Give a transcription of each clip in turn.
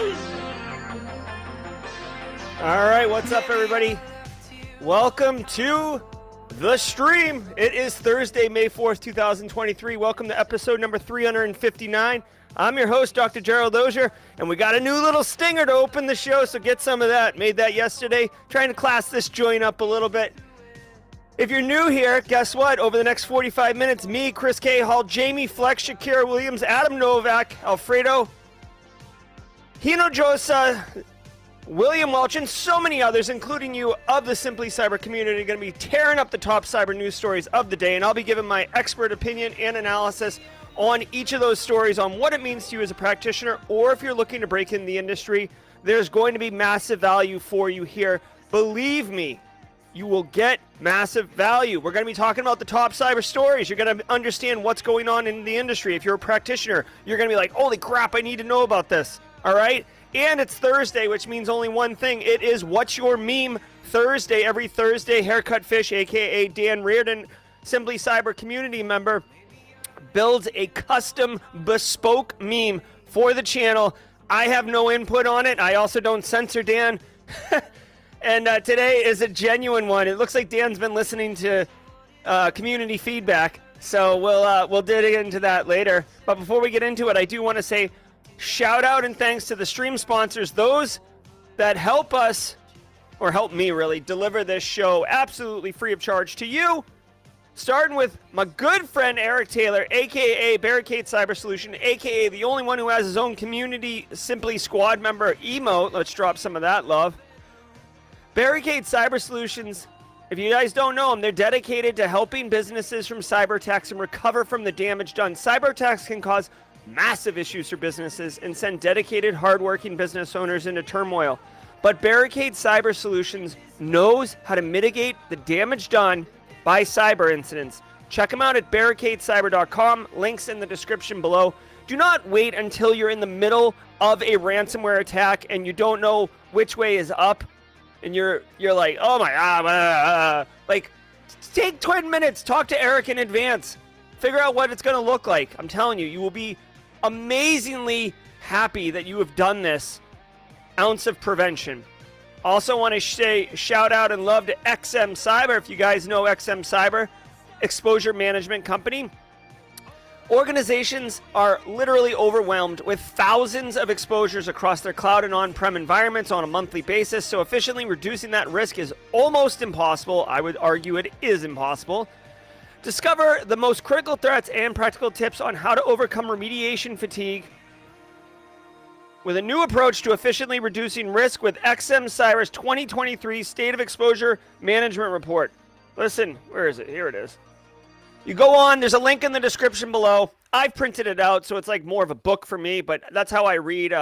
All right, what's up, everybody? Welcome to the stream. It is Thursday, May 4th, 2023. Welcome to episode number 359. I'm your host, Dr. Gerald Dozier, and we got a new little stinger to open the show, so get some of that. Made that yesterday. Trying to class this joint up a little bit. If you're new here, guess what? Over the next 45 minutes, me, Chris Cahill, Jamie Flex, Shakira Williams, Adam Novak, Alfredo Hinojosa, William Welch, and so many others, including you, of the Simply Cyber community, are going to be tearing up the top cyber news stories of the day, and I'll be giving my expert opinion and analysis on each of those stories on what it means to you as a practitioner, or if you're looking to break in the industry. There's going to be massive value for you here. Believe me, you will get massive value. We're going to be talking about the top cyber stories. You're going to understand what's going on in the industry. If you're a practitioner, you're going to be like, holy crap, I need to know about this. All right? And it's Thursday, which means only one thing. It is What's Your Meme Thursday. Every Thursday, Haircut Fish, a.k.a. Dan Reardon, Simply Cyber community member, builds a custom bespoke meme for the channel. I have no input on it. I also don't censor Dan. And today is a genuine one. It looks like Dan's been listening to community feedback, so we'll dig into that later. But before we get into it, I do want to say shout out and thanks to the stream sponsors, those that help us, or help me really, deliver this show absolutely free of charge to you. Starting with my good friend Eric Taylor, a.k.a. Barricade Cyber Solution, a.k.a. the only one who has his own community Simply Squad member emote. Let's drop some of that love. Barricade Cyber Solutions, if you guys don't know them, they're dedicated to helping businesses from cyber attacks and recover from the damage done. Cyber attacks can cause massive issues for businesses and send dedicated, hardworking business owners into turmoil. But Barricade Cyber Solutions knows how to mitigate the damage done by cyber incidents. Check them out at barricadecyber.com. Links in the description below. Do not wait until you're in the middle of a ransomware attack and you don't know which way is up. And you're like, oh my god, like, take 20 minutes, talk to Eric in advance, figure out what it's going to look like. I'm telling you, you will be amazingly happy that you have done this ounce of prevention. Also want to say shout out and love to XM Cyber. If you guys know XM Cyber, exposure management company. Organizations are literally overwhelmed with thousands of exposures across their cloud and on-prem environments on a monthly basis, so efficiently reducing that risk is almost impossible. I would argue it is impossible. Discover the most critical threats and practical tips on how to overcome remediation fatigue with a new approach to efficiently reducing risk with XM Cyber's 2023 State of Exposure Management Report. Listen, where is it? Here it is. You go on, there's a link in the description below. I've printed it out, so it's like more of a book for me, but that's how I read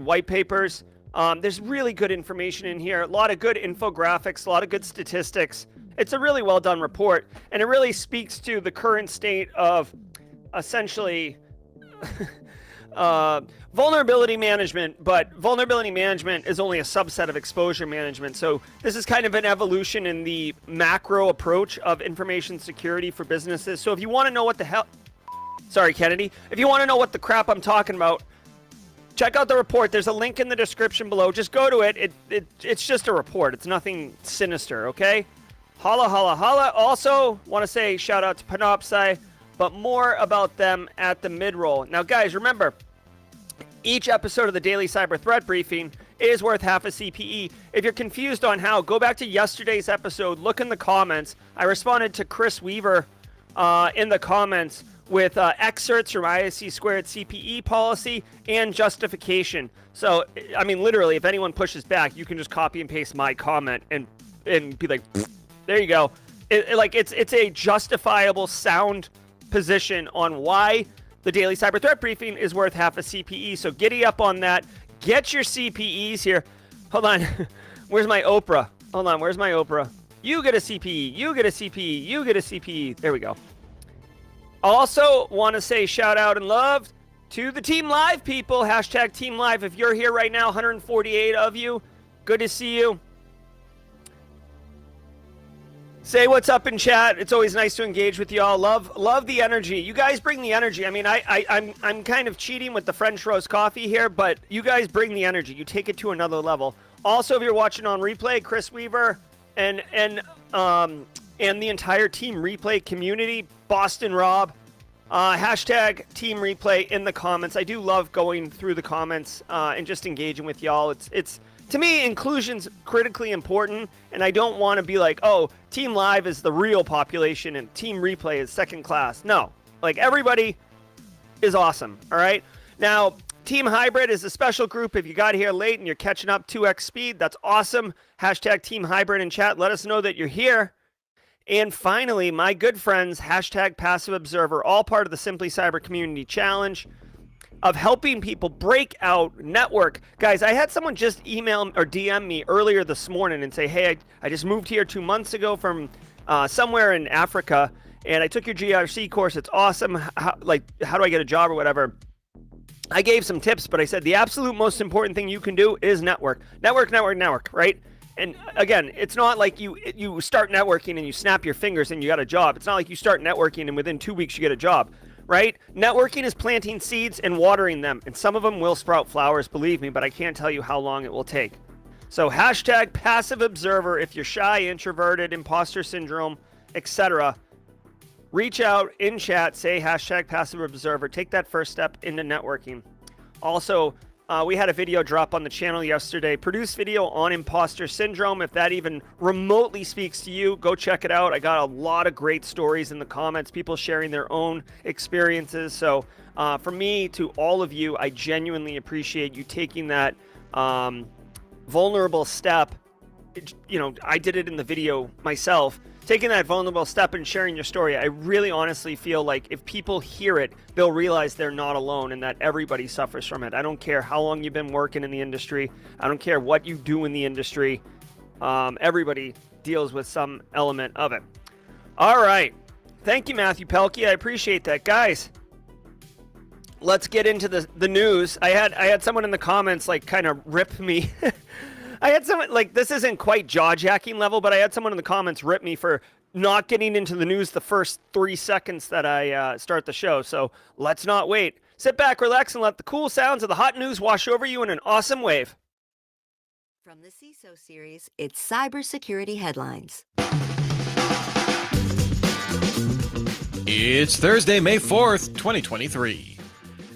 white papers. There's really good information in here, a lot of good infographics, a lot of good statistics. It's a really well done report, and it really speaks to the current state of essentially vulnerability management, but vulnerability management is only a subset of exposure management. So this is kind of an evolution in the macro approach of information security for businesses. So if you want to know what the hell, sorry, Kennedy, if you want to know what the crap I'm talking about, check out the report. There's a link in the description below. Just go to it. It's just a report. It's nothing sinister, okay? Holla, holla, holla. Also, want to say shout out to Panoptcy, but more about them at the Midroll. Now, guys, remember, each episode of the Daily Cyber Threat Briefing is worth half a CPE. If you're confused on how, go back to yesterday's episode, look in the comments. I responded to Chris Weaver in the comments with excerpts from ISC squared CPE policy and justification. So, I mean, literally, if anyone pushes back, you can just copy and paste my comment and be like, there you go. It's a justifiable, sound position on why the Daily Cyber Threat Briefing is worth half a CPE. So giddy up on that. Get your CPEs here. Hold on. Where's my Oprah? Hold on. Where's my Oprah? You get a CPE. You get a CPE. You get a CPE. There we go. Also want to say shout out and love to the Team Live people. Hashtag Team Live. If you're here right now, 148 of you. Good to see you. Say what's up in chat. It's always nice to engage with y'all. Love the energy. You guys bring the energy. I mean, I'm kind of cheating with the French roast coffee here, but you guys bring the energy. You take it to another level. Also, if you're watching on replay, Chris Weaver and the entire Team Replay community, Boston Rob, hashtag Team Replay in the comments. I do love going through the comments and just engaging with y'all. It's to me, inclusion's critically important, and I don't want to be like, oh, Team Live is the real population and Team Replay is second class. No, like everybody is awesome, all right? Now, Team Hybrid is a special group. If you got here late and you're catching up 2x speed, that's awesome. Hashtag Team Hybrid in chat. Let us know that you're here. And finally, my good friends, hashtag Passive Observer, all part of the Simply Cyber Community Challenge of helping people break out network. Guys, I had someone just email or DM me earlier this morning and say, hey, I just moved here 2 months ago from somewhere in Africa, and I took your GRC course. It's awesome. How do I get a job or whatever? I gave some tips, but I said the absolute most important thing you can do is network. Network, right? And again, it's not like you start networking and you snap your fingers and you got a job. It's not like you start networking and within 2 weeks you get a job. Right? Networking is planting seeds and watering them, and some of them will sprout flowers, believe me, but I can't tell you how long it will take. So hashtag Passive Observer if you're shy, introverted, imposter syndrome, etc. Reach out in chat, say hashtag Passive Observer. Take that first step into networking. Also, we had a video drop on the channel yesterday, produced video on imposter syndrome. If that even remotely speaks to you, go check it out. I got a lot of great stories in the comments, people sharing their own experiences. So from me to all of you, I genuinely appreciate you taking that vulnerable step. You know, I did it in the video myself. Taking that vulnerable step and sharing your story, I really honestly feel like if people hear it, they'll realize they're not alone and that everybody suffers from it. I don't care how long you've been working in the industry. I don't care what you do in the industry. Everybody deals with some element of it. All right. Thank you, Matthew Pelkey. I appreciate that. Guys, let's get into the news. I had someone in the comments like kind of rip me. I had someone, like, this isn't quite jaw-jacking level, but I had someone in the comments rip me for not getting into the news the first 3 seconds that I start the show. So let's not wait. Sit back, relax, and let the cool sounds of the hot news wash over you in an awesome wave. From the CISO series, it's Cybersecurity Headlines. It's Thursday, May 4th, 2023.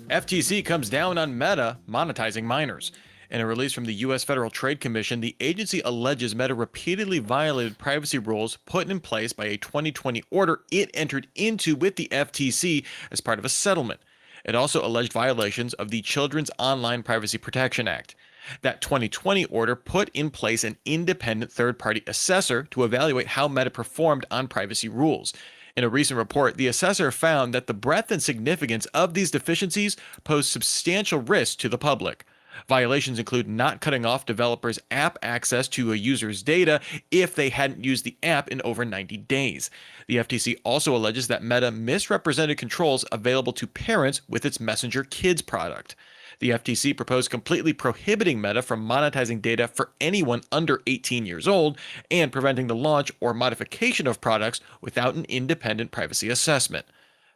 FTC comes down on Meta monetizing minors. In a release from the U.S. Federal Trade Commission, the agency alleges Meta repeatedly violated privacy rules put in place by a 2020 order it entered into with the FTC as part of a settlement. It also alleged violations of the Children's Online Privacy Protection Act. That 2020 order put in place an independent third-party assessor to evaluate how Meta performed on privacy rules. In a recent report, the assessor found that the breadth and significance of these deficiencies pose substantial risk to the public. Violations include not cutting off developers' app access to a user's data if they hadn't used the app in over 90 days. The FTC also alleges that Meta misrepresented controls available to parents with its Messenger Kids product. The FTC proposed completely prohibiting Meta from monetizing data for anyone under 18 years old and preventing the launch or modification of products without an independent privacy assessment.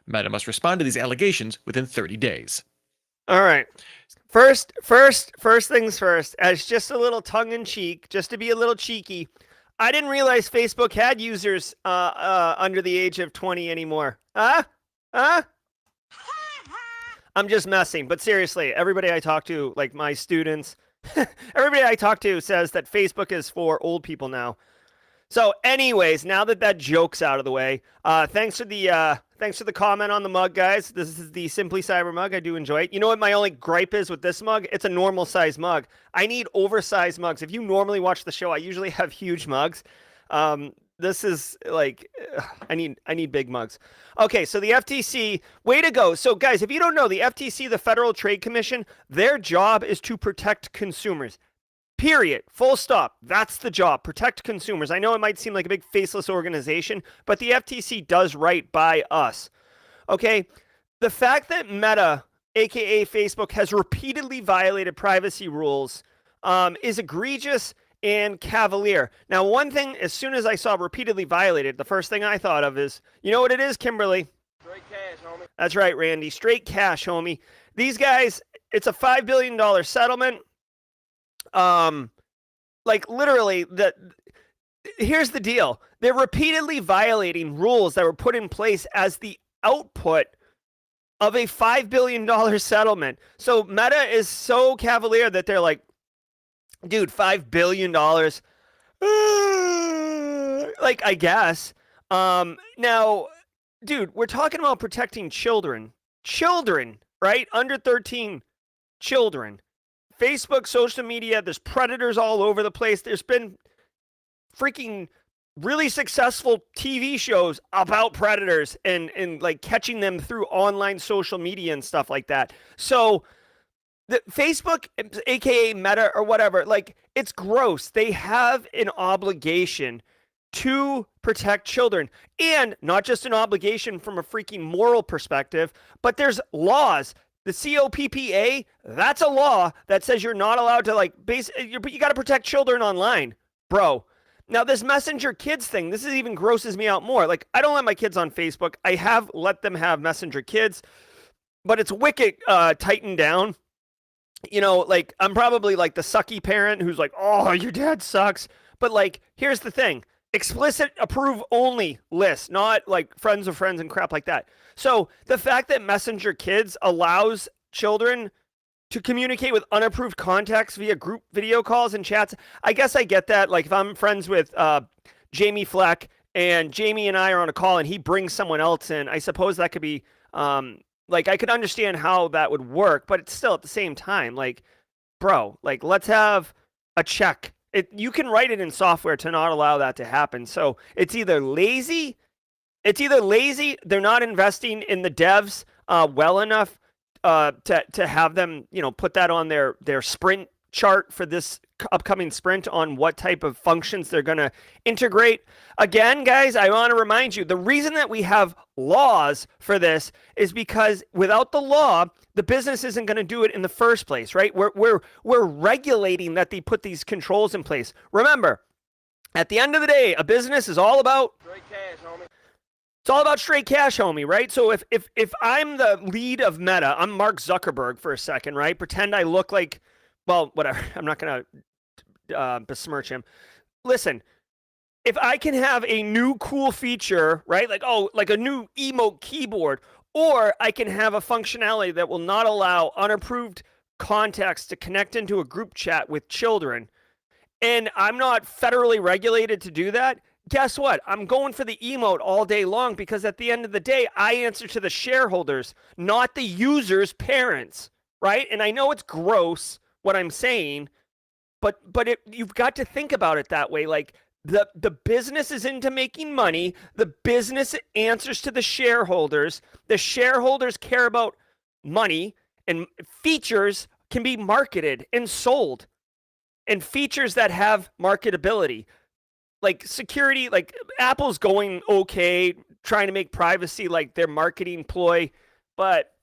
Meta must respond to these allegations within 30 days. All right. First things first, as just a little tongue-in-cheek, just to be a little cheeky, I didn't realize Facebook had users under the age of 20 anymore. I'm just messing, but seriously, everybody I talk to, like my students, everybody I talk to says that Facebook is for old people now. So anyways, now that joke's out of the way, thanks for the comment on the mug, guys. This is the Simply Cyber mug. I do enjoy it. You know what my only gripe is with this mug? It's a normal size mug. I need oversized mugs. If you normally watch the show, I usually have huge mugs. This is like, I need big mugs. Okay, so the FTC, way to go. So guys, if you don't know, the FTC, the Federal Trade Commission, their job is to protect consumers. Period. Full stop. That's the job. Protect consumers. I know it might seem like a big faceless organization, but the FTC does right by us. Okay? The fact that Meta, aka Facebook, has repeatedly violated privacy rules is egregious and cavalier. Now, one thing, as soon as I saw repeatedly violated, the first thing I thought of is, you know what it is, Kimberly? Straight cash, homie. That's right, Randy. Straight cash, homie. These guys, it's a $5 billion settlement. Like literally, here's the deal. They're repeatedly violating rules that were put in place as the output of a $5 billion settlement. So Meta is so cavalier that they're like, dude, $5 billion. Like, I guess. Now, dude, we're talking about protecting children. Children, right? Under 13 children. Facebook, social media, there's predators all over the place. There's been freaking really successful TV shows about predators and like catching them through online social media and stuff like that. So the Facebook, aka Meta or whatever, like, it's gross. They have an obligation to protect children, and not just an obligation from a freaking moral perspective, but there's laws. The COPPA, that's a law that says you're not allowed to, like, you got to protect children online, bro. Now, this Messenger Kids thing, this is even grosses me out more. Like, I don't let my kids on Facebook. I have let them have Messenger Kids, but it's wicked tightened down. You know, like, I'm probably like the sucky parent who's like, oh, your dad sucks. But, like, here's the thing. Explicit approve only list, not like friends of friends and crap like that. So the fact that Messenger Kids allows children to communicate with unapproved contacts via group video calls and chats, I guess I get that. Like, if I'm friends with Jamie Fleck and Jamie and I are on a call and he brings someone else in, I suppose that could be like, I could understand how that would work, but it's still at the same time, like, bro, like, let's have a check. You can write it in software to not allow that to happen. So it's either lazy, they're not investing in the devs well enough to have them, you know, put that on their sprint chart for this upcoming sprint on what type of functions they're going to integrate. Again, guys, I want to remind you, the reason that we have laws for this is because without the law, the business isn't going to do it in the first place, right? We're regulating that they put these controls in place. Remember, at the end of the day, a business is all about Straight cash, homie. it's all about straight cash, homie, right? So if I'm the lead of Meta, I'm Mark Zuckerberg for a second, right? Pretend I look like, well, whatever. I'm not going to besmirch him. Listen, if I can have a new cool feature, right? Like, oh, like a new emote keyboard, or I can have a functionality that will not allow unapproved contacts to connect into a group chat with children, and I'm not federally regulated to do that, guess what? I'm going for the emote all day long, because at the end of the day, I answer to the shareholders, not the users' parents, right? And I know it's gross what I'm saying, but you've got to think about it that way. Like, the business is into making money. The business answers to the shareholders. The shareholders care about money, and features can be marketed and sold, and features that have marketability. Like security, like Apple's going okay, trying to make privacy like their marketing ploy, but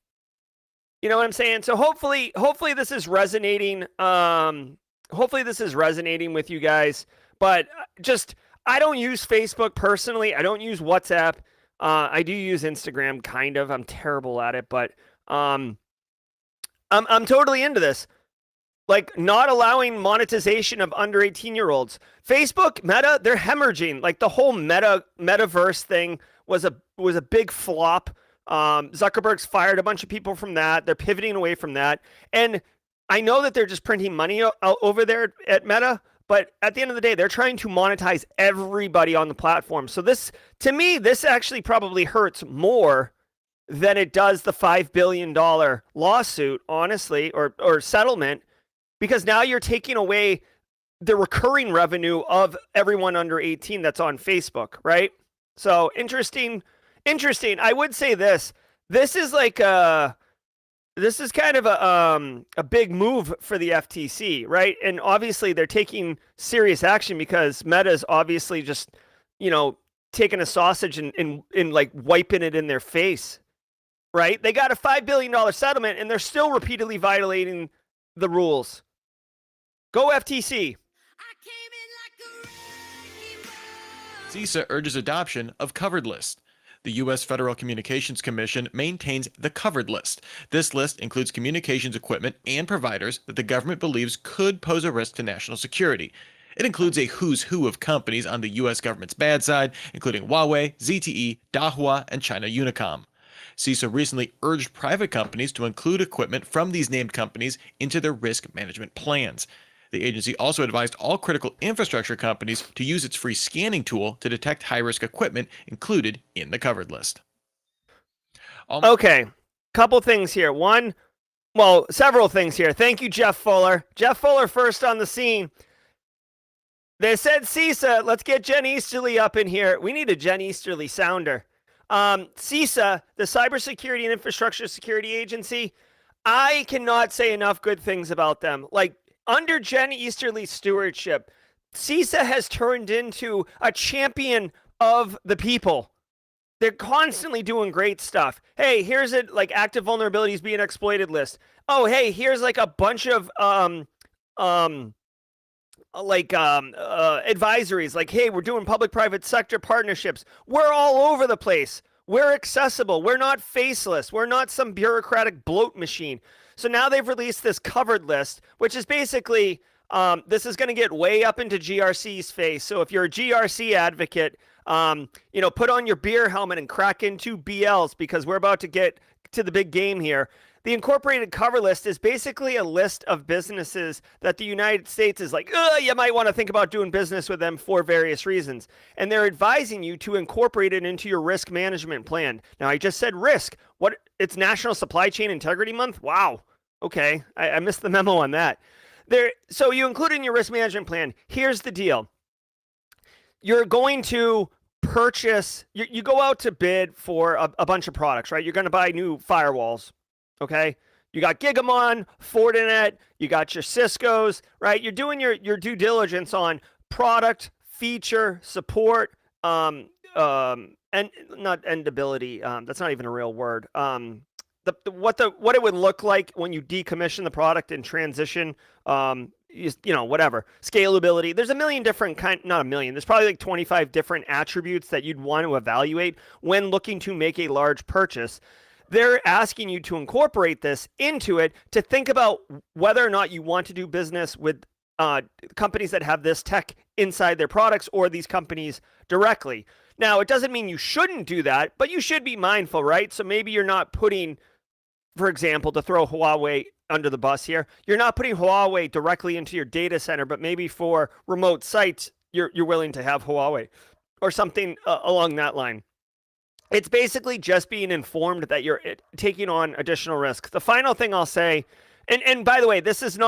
you know what I'm saying? So hopefully this is resonating. Hopefully this is resonating with you guys. But just, I don't use Facebook personally. I don't use WhatsApp. I do use Instagram, kind of. I'm terrible at it, but I'm totally into this. Like, not allowing monetization of under 18-year-olds. Facebook, Meta, they're hemorrhaging. Like, the whole metaverse thing was a big flop. Zuckerberg's fired a bunch of people from that. They're pivoting away from that. And I know that they're just printing money over there at Meta, but at the end of the day, they're trying to monetize everybody on the platform. So this, to me, this actually probably hurts more than it does the $5 billion lawsuit, honestly, or settlement, because now you're taking away the recurring revenue of everyone under 18 that's on Facebook, right? So interesting. I would say this is like this is kind of a big move for the FTC, right? And obviously they're taking serious action because Meta's obviously just, you know, taking a sausage and like wiping it in their face, right? They got a $5 billion settlement and they're still repeatedly violating the rules. Go FTC. I CISA urges adoption of covered list. The U.S. Federal Communications Commission maintains the covered list. This list includes communications equipment and providers that the government believes could pose a risk to national security. It includes a who's who of companies on the U.S. government's bad side, including Huawei, ZTE, Dahua, and China Unicom. CISA recently urged private companies to include equipment from these named companies into their risk management plans. The agency also advised all critical infrastructure companies to use its free scanning tool to detect high-risk equipment included in the covered list. Okay, couple things here. One, well, several things here. Thank you, Jeff Fuller. Jeff Fuller first on the scene. They said CISA, let's get Jen Easterly up in here. We need a Jen Easterly sounder. CISA, the Cybersecurity and Infrastructure Security Agency, I cannot say enough good things about them. Like, under Jen Easterly's stewardship, CISA has turned into a champion of the people. They're constantly doing great stuff. Hey, here's a like active vulnerabilities being exploited list. Oh, hey, here's like a bunch of advisories. Like, hey, we're doing public-private sector partnerships. We're all over the place. We're accessible. We're not faceless. We're not some bureaucratic bloat machine. So now they've released this covered list, which is basically, this is going to get way up into GRC's face. So if you're a GRC advocate, put on your beer helmet and crack into BLs because we're about to get to the big game here. The incorporated cover list is basically a list of businesses that the United States is like, you might want to think about doing business with them for various reasons. And they're advising you to incorporate it into your risk management plan. Now, I just said risk. What? It's National Supply Chain Integrity Month? Wow. Okay. I missed the memo on that. So you include in your risk management plan. Here's the deal. You're going to purchase, you go out to bid for a bunch of products, right? You're going to buy new firewalls. Okay, you got Gigamon, Fortinet, you got your Cisco's, right? You're doing your due diligence on product, feature, support, and not endability. That's not even a real word. What it would look like when you decommission the product and transition. Whatever scalability. There's a million different not a million. There's probably like 25 different attributes that you'd want to evaluate when looking to make a large purchase. They're asking you to incorporate this into it to think about whether or not you want to do business with companies that have this tech inside their products or these companies directly. Now, it doesn't mean you shouldn't do that, but you should be mindful, right? So maybe you're not putting, for example, to throw Huawei under the bus here, you're not putting Huawei directly into your data center, but maybe for remote sites, you're willing to have Huawei or something along that line. It's basically just being informed that you're taking on additional risk. The final thing I'll say, and by the way, this is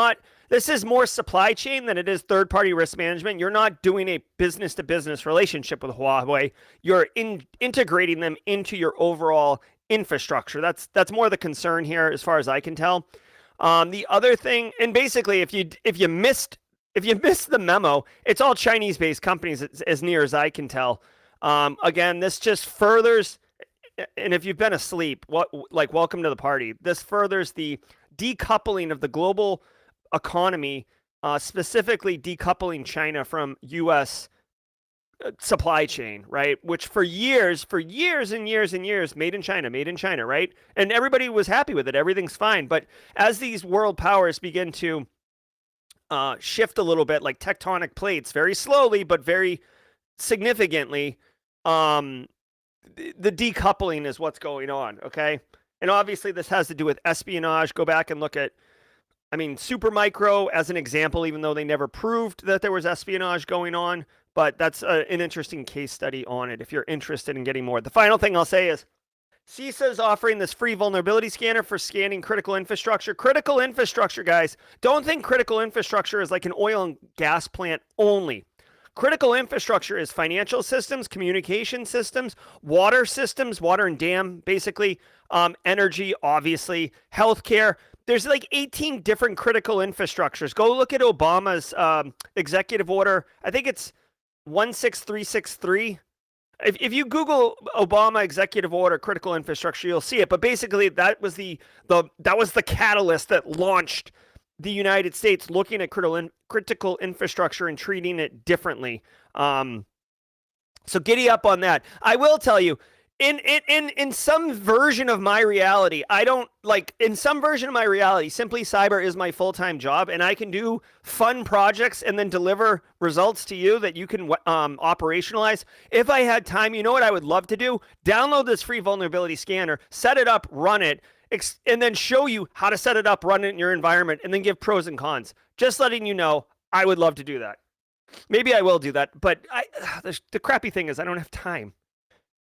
more supply chain than it is third-party risk management. You're not doing a business-to-business relationship with Huawei. You're integrating them into your overall infrastructure. That's more the concern here, as far as I can tell. The other thing, and basically, if you missed the memo, it's all Chinese-based companies, as near as I can tell. Again, this just furthers, and if you've been asleep, welcome to the party. This furthers the decoupling of the global economy, specifically decoupling China from U.S. supply chain, right? Which for years and years, made in China, right? And everybody was happy with it. Everything's fine. But as these world powers begin to shift a little bit, like tectonic plates, very slowly but very significantly, the decoupling is what's going on, okay? And obviously this has to do with espionage. Go back and look at, Supermicro as an example, even though they never proved that there was espionage going on, but that's an interesting case study on it if you're interested in getting more. The final thing I'll say is CISA is offering this free vulnerability scanner for scanning critical infrastructure. Critical infrastructure, guys, don't think critical infrastructure is like an oil and gas plant only. Critical infrastructure is financial systems, communication systems, water and dam, basically, energy, obviously, healthcare. There's like 18 different critical infrastructures. Go look at Obama's executive order. I think it's 16363. If you Google Obama executive order critical infrastructure, you'll see it. But basically, that was the catalyst that launched the United States looking at critical infrastructure and treating it differently. So giddy up on that. I will tell you, in some version of my reality, in some version of my reality, Simply Cyber is my full-time job, and I can do fun projects and then deliver results to you that you can operationalize. If I had time, you know what I would love to do? Download this free vulnerability scanner, set it up, run it, and then show you how to set it up, run it in your environment, and then give pros and cons. Just letting you know, I would love to do that. Maybe I will do that, but the crappy thing is I don't have time.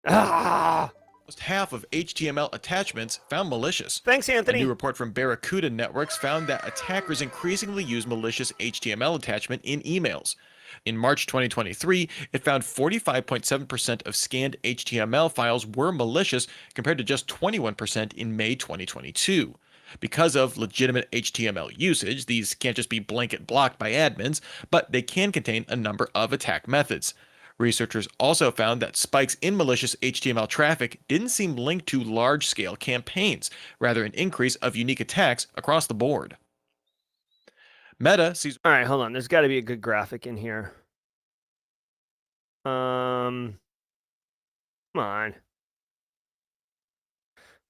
Almost half of HTML attachments found malicious. Thanks, Anthony. A new report from Barricade Networks found that attackers increasingly use malicious HTML attachment in emails. In March 2023, it found 45.7% of scanned HTML files were malicious compared to just 21% in May 2022. Because of legitimate HTML usage, these can't just be blanket blocked by admins, but they can contain a number of attack methods. Researchers also found that spikes in malicious HTML traffic didn't seem linked to large-scale campaigns, rather an increase of unique attacks across the board. Meta sees... All right, hold on. There's got to be a good graphic in here. Come on.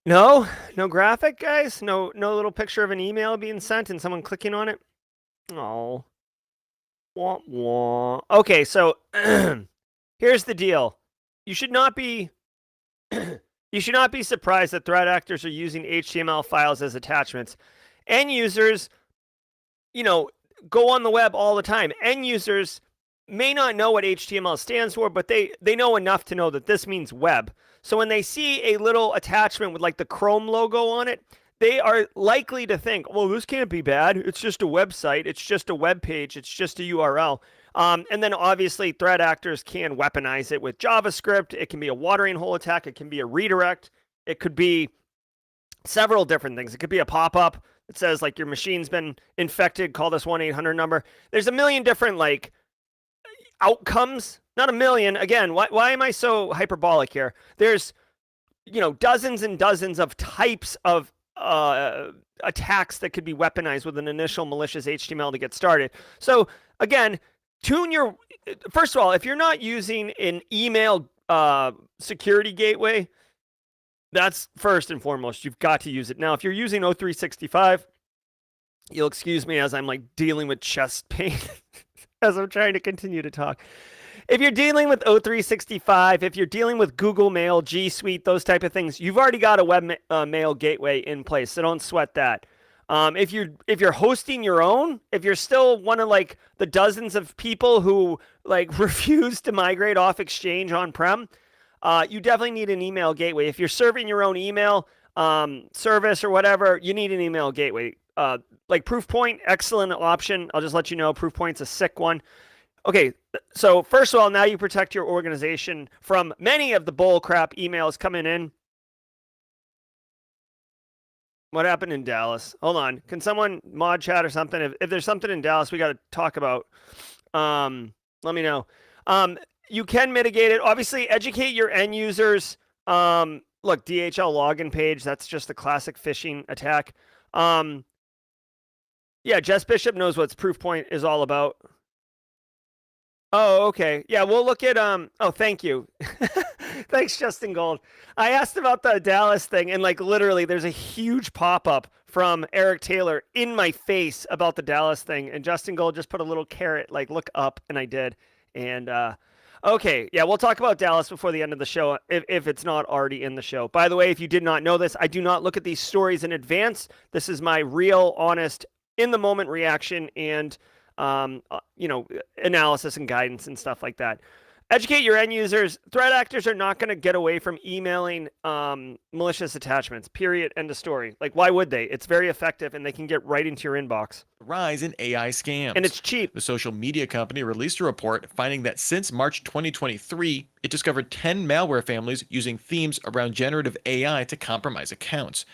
No graphic, guys. No little picture of an email being sent and someone clicking on it. Oh, wah, wah. Okay, so here's the deal. You should not be surprised that threat actors are using HTML files as attachments. End users, go on the web all the time. End users may not know what HTML stands for, but they know enough to know that this means web. So when they see a little attachment with like the Chrome logo on it, they are likely to think, well, this can't be bad. It's just a website. It's just a web page. It's just a URL. And then obviously threat actors can weaponize it with JavaScript. It can be a watering hole attack. It can be a redirect. It could be several different things. It could be a pop-up that says like your machine's been infected. Call this 1-800 number. There's a million different like outcomes. Not a million. Again, why am I so hyperbolic here? There's, dozens and dozens of types of attacks that could be weaponized with an initial malicious HTML to get started. So again, first of all, if you're not using an email security gateway, that's first and foremost. You've got to use it. Now, if you're using O365, you'll excuse me as I'm like dealing with chest pain as I'm trying to continue to talk. If you're dealing with O365, if you're dealing with Google Mail, G Suite, those type of things, you've already got a web mail gateway in place, so don't sweat that. If you're hosting your own, if you're still one of like the dozens of people who like refuse to migrate off Exchange on-prem, you definitely need an email gateway. If you're serving your own email service or whatever, you need an email gateway. Like Proofpoint, excellent option. I'll just let you know, Proofpoint's a sick one. Okay, so first of all, now you protect your organization from many of the bull crap emails coming in. What happened in Dallas? Hold on. Can someone mod chat or something? If there's something in Dallas we got to talk about, let me know. You can mitigate it. Obviously, educate your end users. Look, DHL login page. That's just a classic phishing attack. Yeah, Jess Bishop knows what Proofpoint is all about. Oh, okay. Yeah, we'll look at oh, thank you. Thanks, Justin Gold. I asked about the Dallas thing, and like literally there's a huge pop-up from Eric Taylor in my face about the Dallas thing, and Justin Gold just put a little carrot like look up, and I did. And okay, yeah, we'll talk about Dallas before the end of the show if it's not already in the show. By the way, if you did not know this, I do not look at these stories in advance. This is my real, honest, in the moment reaction and analysis and guidance and stuff like that. Educate your end users. Threat actors are not going to get away from emailing malicious attachments, period, end of story. Like, why would they? It's very effective, and they can get right into your inbox. Rise in AI scams. And it's cheap. The social media company released a report finding that since March 2023, it discovered 10 malware families using themes around generative AI to compromise accounts.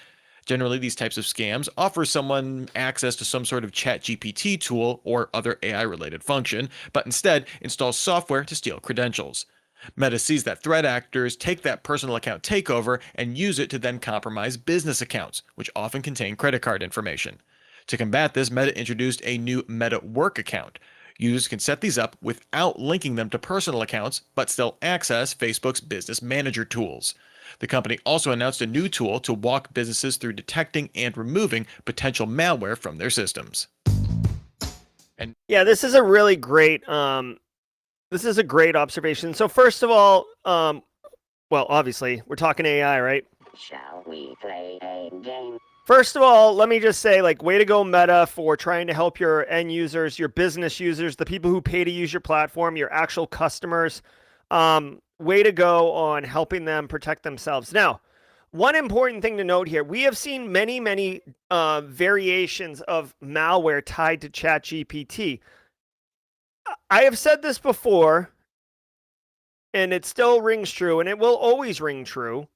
Generally, these types of scams offer someone access to some sort of ChatGPT tool or other AI-related function, but instead install software to steal credentials. Meta sees that threat actors take that personal account takeover and use it to then compromise business accounts, which often contain credit card information. To combat this, Meta introduced a new Meta Work account. Users can set these up without linking them to personal accounts, but still access Facebook's business manager tools. The company also announced a new tool to walk businesses through detecting and removing potential malware from their systems. And Yeah, this is a really great observation. So first of all, well, obviously, we're talking AI, right? Shall we play a game? First of all, let me just say, like, way to go, Meta, for trying to help your end users, your business users, the people who pay to use your platform, your actual customers. Way to go on helping them protect themselves. Now, one important thing to note here, we have seen many variations of malware tied to ChatGPT. I have said this before, and it still rings true, and it will always ring true.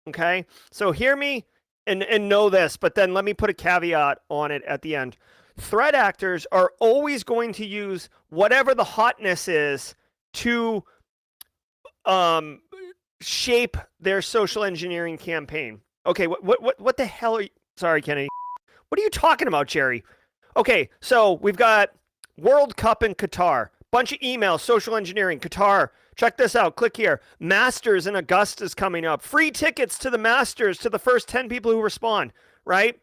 Okay? So hear me and know this, but then let me put a caveat on it at the end. Threat actors are always going to use whatever the hotness is to shape their social engineering campaign. Okay, what the hell are you? Sorry, Kennedy. What are you talking about, Jerry? Okay, so we've got World Cup in Qatar. Bunch of emails, social engineering, Qatar. Check this out. Click here. Masters in Augusta is coming up. Free tickets to the Masters to the first 10 people who respond, right?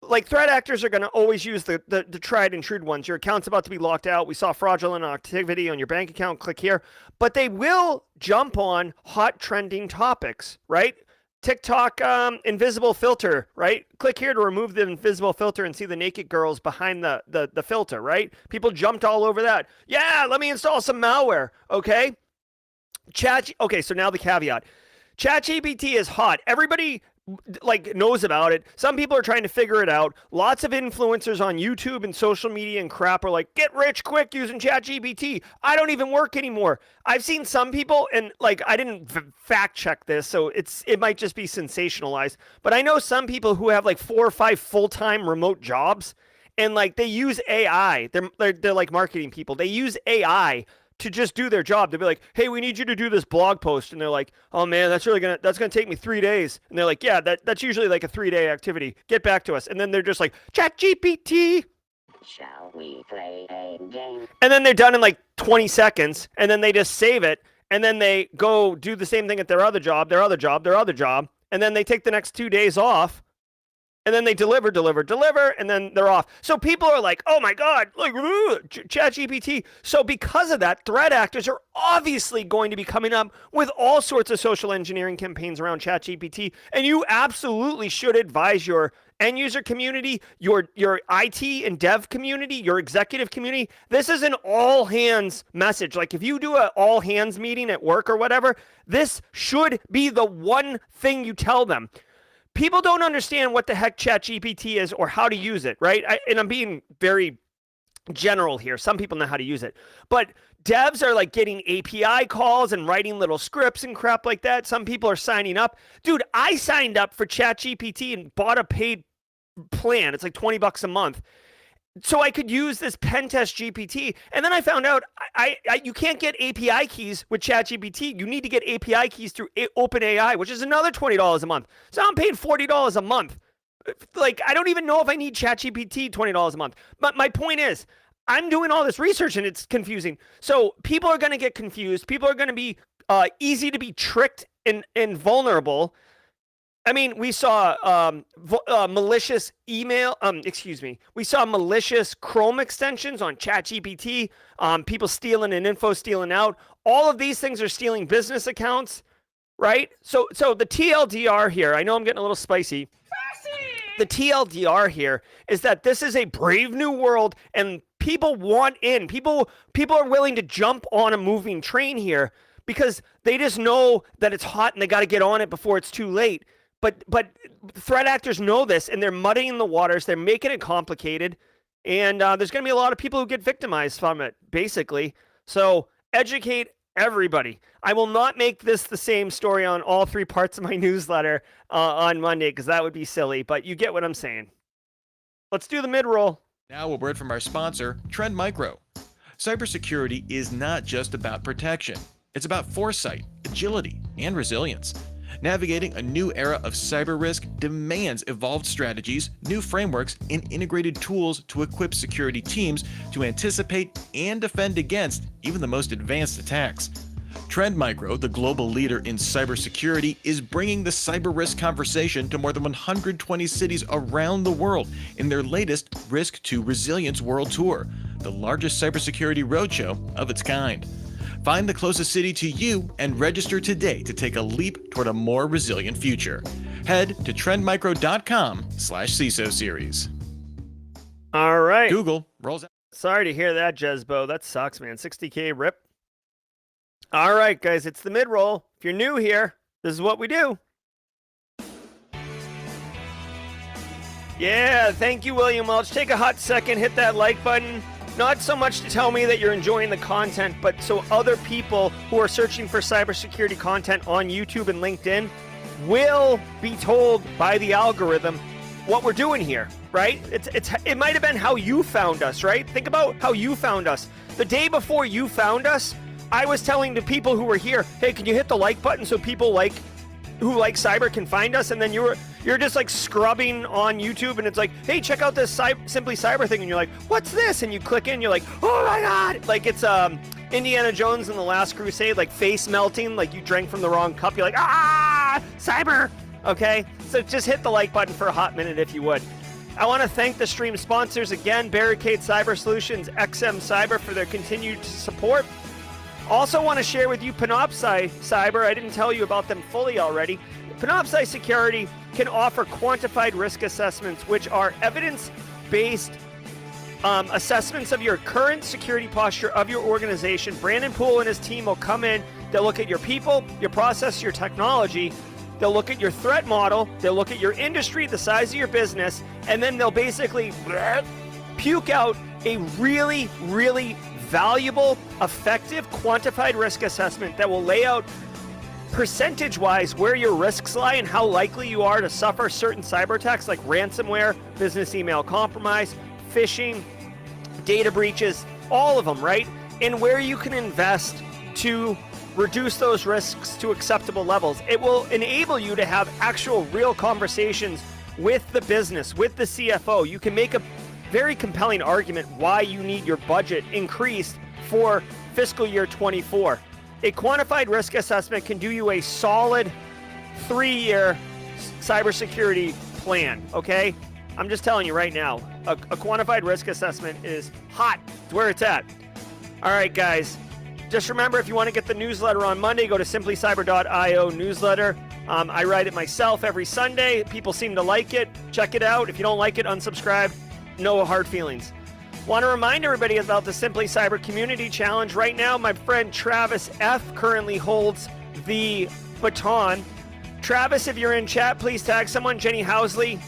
Like, threat actors are going to always use the tried and true ones. Your account's about to be locked out. We saw fraudulent activity on your bank account. Click here. But they will jump on hot trending topics, right? TikTok invisible filter, right? Click here to remove the invisible filter and see the naked girls behind the filter, right? People jumped all over that. Yeah, let me install some malware, okay? Okay, so now the caveat. ChatGPT is hot. Everybody knows about it. Some people are trying to figure it out. Lots of influencers on YouTube and social media and crap are like, get rich quick using ChatGPT. I don't even work anymore. I've seen some people, and I didn't fact check this, so it might just be sensationalized, but I know some people who have 4 or 5 full-time remote jobs, and they use AI. They're like marketing people. They use AI to just do their job. They'll be like, hey, we need you to do this blog post. And they're like, oh man, that's gonna take me 3 days. And they're like, yeah, that's usually a 3-day activity. Get back to us. And then they're just like, ChatGPT. Shall we play a game? And then they're done in 20 seconds. And then they just save it. And then they go do the same thing at their other job. And then they take the next 2 days off. And then they deliver, and then they're off. So people are like, oh my God, ChatGPT. So because of that, threat actors are obviously going to be coming up with all sorts of social engineering campaigns around ChatGPT. And you absolutely should advise your end user community, your IT and dev community, your executive community. This is an all hands message. If you do an all hands meeting at work or whatever, this should be the one thing you tell them. People don't understand what the heck ChatGPT is or how to use it, right? And I'm being very general here. Some people know how to use it. But devs are getting API calls and writing little scripts and crap like that. Some people are signing up. Dude, I signed up for ChatGPT and bought a paid plan. It's $20 a month. So I could use this pen test GPT. And then I found out you can't get API keys with ChatGPT. You need to get API keys through OpenAI, which is another $20 a month. So I'm paying $40 a month. I don't even know if I need ChatGPT $20 a month. But my point is, I'm doing all this research and it's confusing. So people are going to get confused. People are going to be easy to be tricked and vulnerable. I mean, we saw malicious email, we saw malicious Chrome extensions on ChatGPT, people stealing in info, stealing out. All of these things are stealing business accounts, right? So the TLDR here, I know I'm getting a little spicy. The TLDR here is that this is a brave new world and people want in. People are willing to jump on a moving train here because they just know that it's hot and they got to get on it before it's too late. But threat actors know this, and they're muddying the waters. They're making it complicated, and there's going to be a lot of people who get victimized from it, basically. So educate everybody. I will not make this the same story on all 3 parts of my newsletter on Monday, because that would be silly, but you get what I'm saying. Let's do the mid-roll. Now a word from our sponsor, Trend Micro. Cybersecurity is not just about protection. It's about foresight, agility, and resilience. Navigating a new era of cyber risk demands evolved strategies, new frameworks, and integrated tools to equip security teams to anticipate and defend against even the most advanced attacks. Trend Micro, the global leader in cybersecurity, is bringing the cyber risk conversation to more than 120 cities around the world in their latest Risk to Resilience World Tour, the largest cybersecurity roadshow of its kind. Find the closest city to you and register today to take a leap toward a more resilient future. Head to trendmicro.com/CISO series. All right. Google rolls out. Sorry to hear that, Jezbo. That sucks, man. 60K rip. All right, guys, it's the Midroll. If you're new here, this is what we do. Yeah, thank you, William Welch. Take a hot second, hit that like button. Not so much to tell me that you're enjoying the content, but so other people who are searching for cybersecurity content on YouTube and LinkedIn will be told by the algorithm what we're doing here, right? It might have been how you found us, right? Think about how you found us. The day before you found us, I was telling the people who were here, hey, can you hit the like button so people who like cyber can find us? And then you're just like scrubbing on YouTube and it's like, hey, check out this Simply Cyber thing. And you're like, what's this? And you click in, you're like, oh my God. Like it's Indiana Jones in The Last Crusade, like face melting, like you drank from the wrong cup. You're like, ah, cyber. Okay, so just hit the like button for a hot minute if you would. I want to thank the stream sponsors again, Barricade Cyber Solutions, XM Cyber, for their continued support. Also want to share with you Panoptcy Cyber. I didn't tell you about them fully already. Panoptcy Security can offer quantified risk assessments, which are evidence-based assessments of your current security posture of your organization. Brandon Poole and his team will come in. They'll look at your people, your process, your technology. They'll look at your threat model. They'll look at your industry, the size of your business, and then they'll basically puke out a really, really valuable, effective, quantified risk assessment that will lay out percentage-wise where your risks lie and how likely you are to suffer certain cyber attacks like ransomware, business email compromise, phishing, data breaches, all of them, right? And where you can invest to reduce those risks to acceptable levels. It will enable you to have actual real conversations with the business, with the CFO. You can make a very compelling argument why you need your budget increased for fiscal year 24. A quantified risk assessment can do you a solid 3-year cybersecurity plan, okay? I'm just telling you right now, a quantified risk assessment is hot. It's where it's at. All right, guys. Just remember, if you want to get the newsletter on Monday, go to simplycyber.io newsletter. I write it myself every Sunday. People seem to like it. Check it out. If you don't like it, unsubscribe. No hard feelings. Want to remind everybody about the Simply Cyber Community Challenge. Right now, my friend Travis F. currently holds the baton. Travis, if you're in chat, please tag someone. Jenny Housley.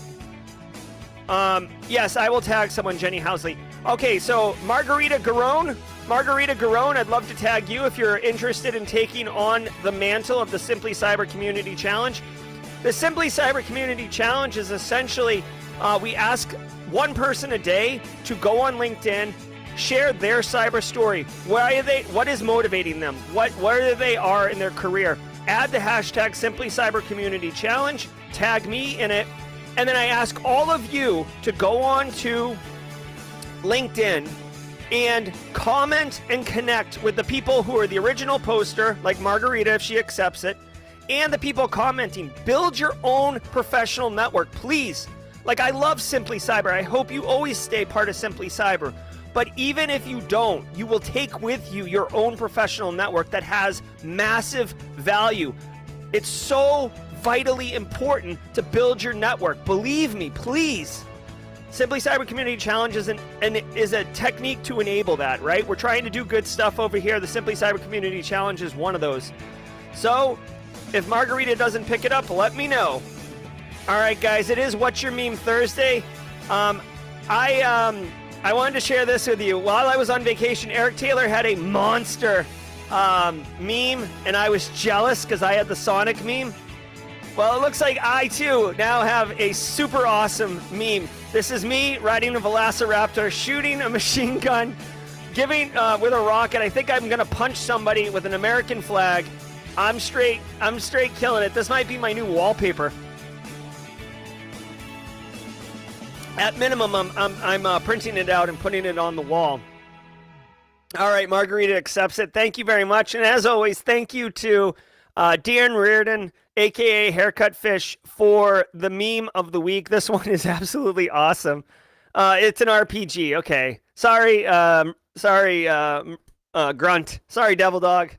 Yes, I will tag someone, Jenny Housley. Okay, so Margarita Garone, I'd love to tag you if you're interested in taking on the mantle of the Simply Cyber Community Challenge. The Simply Cyber Community Challenge is essentially, we ask one person a day to go on LinkedIn, share their cyber story. What is motivating them? Where they are in their career? Add the hashtag Simply Cyber Community Challenge, tag me in it, and then I ask all of you to go on to LinkedIn and comment and connect with the people who are the original poster, like Margarita if she accepts it, and the people commenting. Build your own professional network, please. Like, I love Simply Cyber. I hope you always stay part of Simply Cyber. But even if you don't, you will take with you your own professional network that has massive value. It's so vitally important to build your network. Believe me, please. Simply Cyber Community Challenge is a technique to enable that, right? We're trying to do good stuff over here. The Simply Cyber Community Challenge is one of those. So, if Margarita doesn't pick it up, let me know. All right, guys, it is What's Your Meme Thursday. I wanted to share this with you. While I was on vacation, Eric Taylor had a monster meme, and I was jealous because I had the Sonic meme. Well, it looks like I, too, now have a super awesome meme. This is me riding a Velociraptor, shooting a machine gun, giving with a rocket. I think I'm going to punch somebody with an American flag. I'm straight killing it. This might be my new wallpaper. At minimum, I'm printing it out and putting it on the wall. All right, Margarita accepts it. Thank you very much. And as always, thank you to Dan Reardon, a.k.a. Haircut Fish, for the meme of the week. This one is absolutely awesome. It's an RPG. Okay. Sorry, Grunt. Sorry, Devil Dog.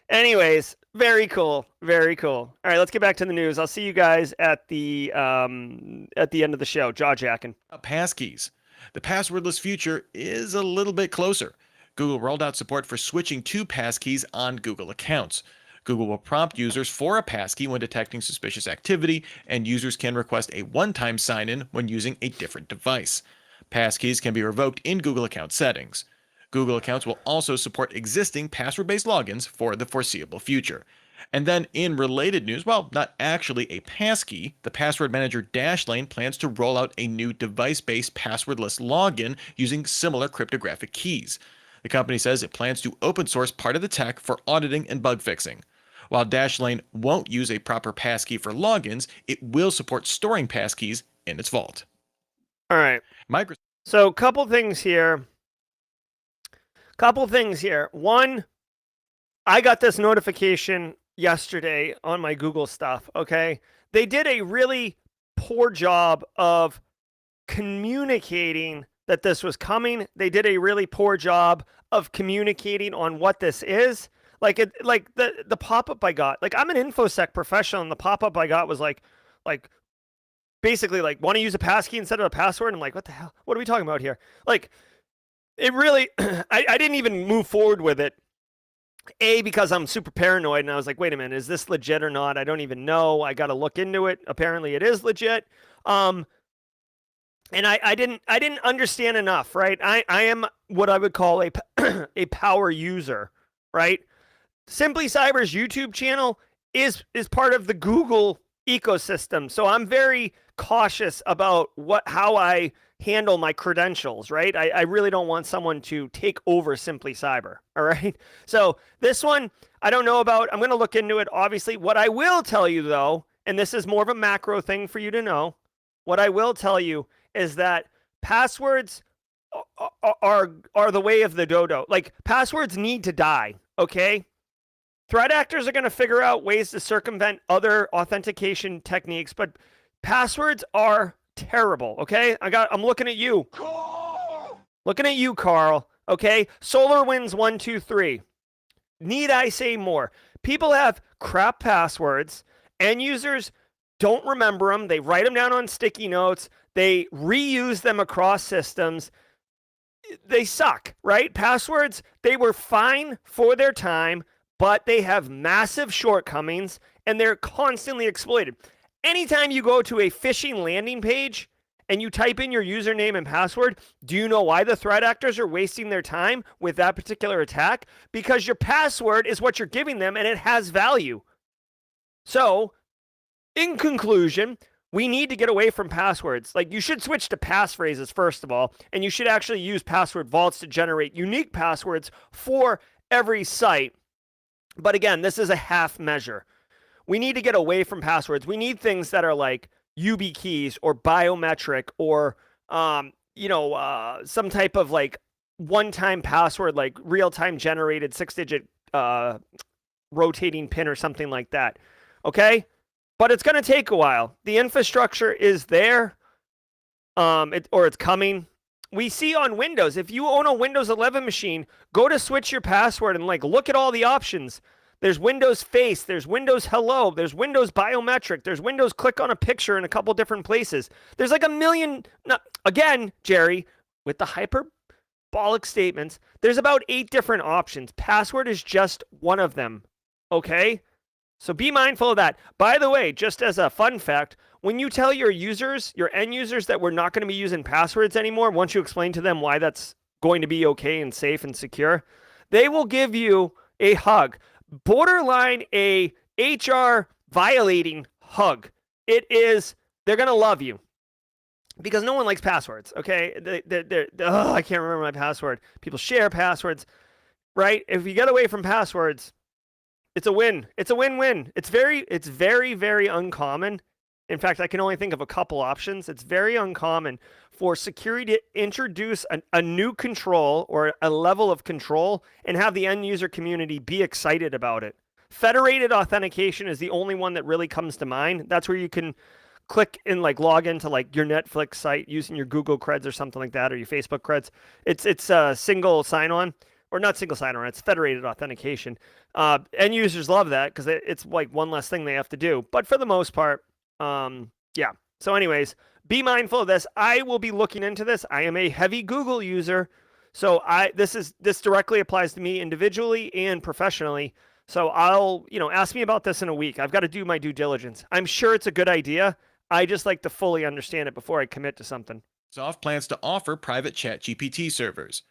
Anyways, very cool. Very cool. All right, let's get back to the news. I'll see you guys at the end of the show. Jaw jacking. Passkeys. The passwordless future is a little bit closer. Google rolled out support for switching to passkeys on Google accounts. Google will prompt users for a passkey when detecting suspicious activity, and users can request a one-time sign-in when using a different device. Passkeys can be revoked in Google account settings. Google accounts will also support existing password-based logins for the foreseeable future. And then in related news, well, not actually a passkey, the password manager Dashlane plans to roll out a new device-based passwordless login using similar cryptographic keys. The company says it plans to open source part of the tech for auditing and bug fixing. While Dashlane won't use a proper passkey for logins, it will support storing passkeys in its vault. All right. Microsoft. So, couple things here. One, I got this notification yesterday on my Google stuff, okay? They did a really poor job of communicating that this was coming. They did a really poor job of communicating on what this is. Like the pop-up I got, like I'm an InfoSec professional, and the pop-up I got was like basically like, want to use a passkey instead of a password? I'm like, what the hell? What are we talking about here? Like, it really, I didn't even move forward with it. Because I'm super paranoid, and I was like, wait a minute, is this legit or not? I don't even know. I got to look into it. Apparently it is legit. And I didn't understand enough, right? I am what I would call a power user, right? Simply Cyber's YouTube channel is part of the Google ecosystem. So I'm very cautious about how I handle my credentials, right? I really don't want someone to take over Simply Cyber, all right? So this one, I don't know about. I'm going to look into it, obviously. What I will tell you, though, and this is more of a macro thing for you to know, what I will tell you is that passwords are the way of the dodo. Like, passwords need to die, okay? Threat actors are going to figure out ways to circumvent other authentication techniques, but passwords are terrible, okay? I'm looking at you. Looking at you, Carl, okay? SolarWinds 123. Need I say more? People have crap passwords. End users don't remember them. They write them down on sticky notes. They reuse them across systems. They suck, right? Passwords, they were fine for their time, but they have massive shortcomings, and they're constantly exploited. Anytime you go to a phishing landing page and you type in your username and password, do you know why the threat actors are wasting their time with that particular attack? Because your password is what you're giving them, and it has value. So, in conclusion, we need to get away from passwords. Like, you should switch to passphrases, first of all, and you should actually use password vaults to generate unique passwords for every site. But again, this is a half measure. We need to get away from passwords. We need things that are like YubiKeys or biometric or, some type of like one-time password, like real-time generated 6-digit rotating pin or something like that. Okay? But it's going to take a while. The infrastructure is there, it's coming. We see on Windows, if you own a Windows 11 machine, go to switch your password and look at all the options. There's Windows Face, there's Windows Hello, there's Windows Biometric, there's Windows Click on a Picture in a couple different places. There's like a million, again, Jerry, with the hyperbolic statements, there's about 8 different options. Password is just one of them, okay? So be mindful of that. By the way, just as a fun fact, when you tell your users, your end users, that we're not going to be using passwords anymore, once you explain to them why that's going to be okay and safe and secure, they will give you a hug. Borderline a HR violating hug. They're going to love you because no one likes passwords, okay? I can't remember my password. People share passwords, right? If you get away from passwords, It's a win. It's a win-win. It's very, very uncommon. In fact, I can only think of a couple options. It's very uncommon for security to introduce a new control or a level of control and have the end user community be excited about it. Federated authentication is the only one that really comes to mind. That's where you can click and like log into like your Netflix site using your Google creds or something like that, or your Facebook creds. It's a single sign-on, or not single sign-on. It's federated authentication. End users love that because it's like one less thing they have to do. But for the most part, yeah. So, anyways, be mindful of this. I will be looking into this. I am a heavy Google user, so this directly applies to me individually and professionally. So I'll ask me about this in a week. I've got to do my due diligence. I'm sure it's a good idea. I just like to fully understand it before I commit to something. Microsoft plans to offer private ChatGPT servers.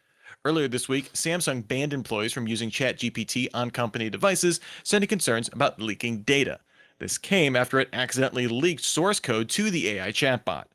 Earlier this week, Samsung banned employees from using ChatGPT on company devices, citing concerns about leaking data. This came after it accidentally leaked source code to the AI chatbot.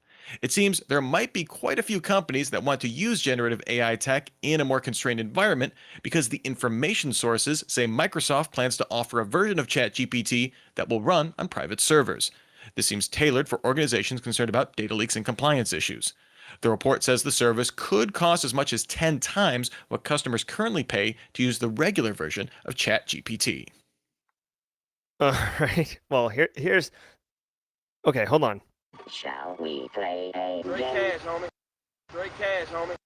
It seems there might be quite a few companies that want to use generative AI tech in a more constrained environment because the information sources say Microsoft plans to offer a version of ChatGPT that will run on private servers. This seems tailored for organizations concerned about data leaks and compliance issues. The report says the service could cost as much as 10 times what customers currently pay to use the regular version of ChatGPT. All right. Well, here's. Okay, hold on. Shall we play a Straight game? cash, homie. Straight cash, homie.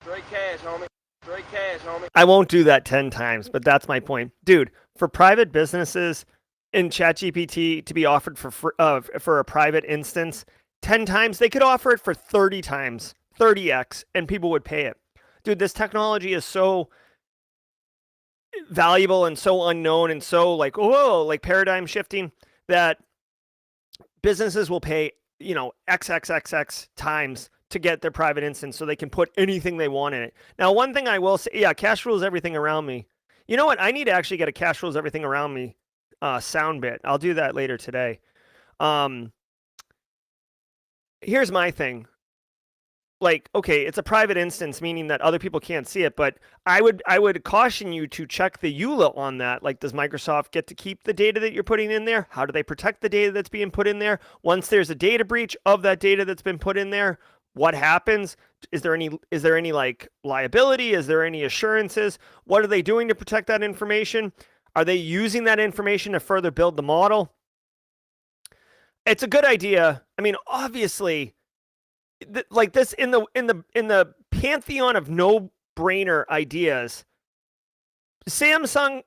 Straight cash, homie. Straight cash, homie. I won't do that 10 times, but that's my point. Dude, for private businesses in ChatGPT to be offered for a private instance 10 times, they could offer it for 30 times, 30x, and people would pay it. Dude, this technology is so valuable and so unknown and so like, whoa, like paradigm shifting that businesses will pay, XXXX times to get their private instance so they can put anything they want in it. Now, one thing I will say, yeah, cash rules everything around me. You know what? I need to actually get a cash rules everything around me sound bit. I'll do that later today. Here's my thing. Like, okay, it's a private instance, meaning that other people can't see it, but I would caution you to check the EULA on that. Like, does Microsoft get to keep the data that you're putting in there? How do they protect the data that's being put in there? Once there's a data breach of that data that's been put in there, what happens? Is there any like liability? Is there any assurances? What are they doing to protect that information? Are they using that information to further build the model? It's a good idea. I mean, obviously, like this in the pantheon of no-brainer ideas, Samsung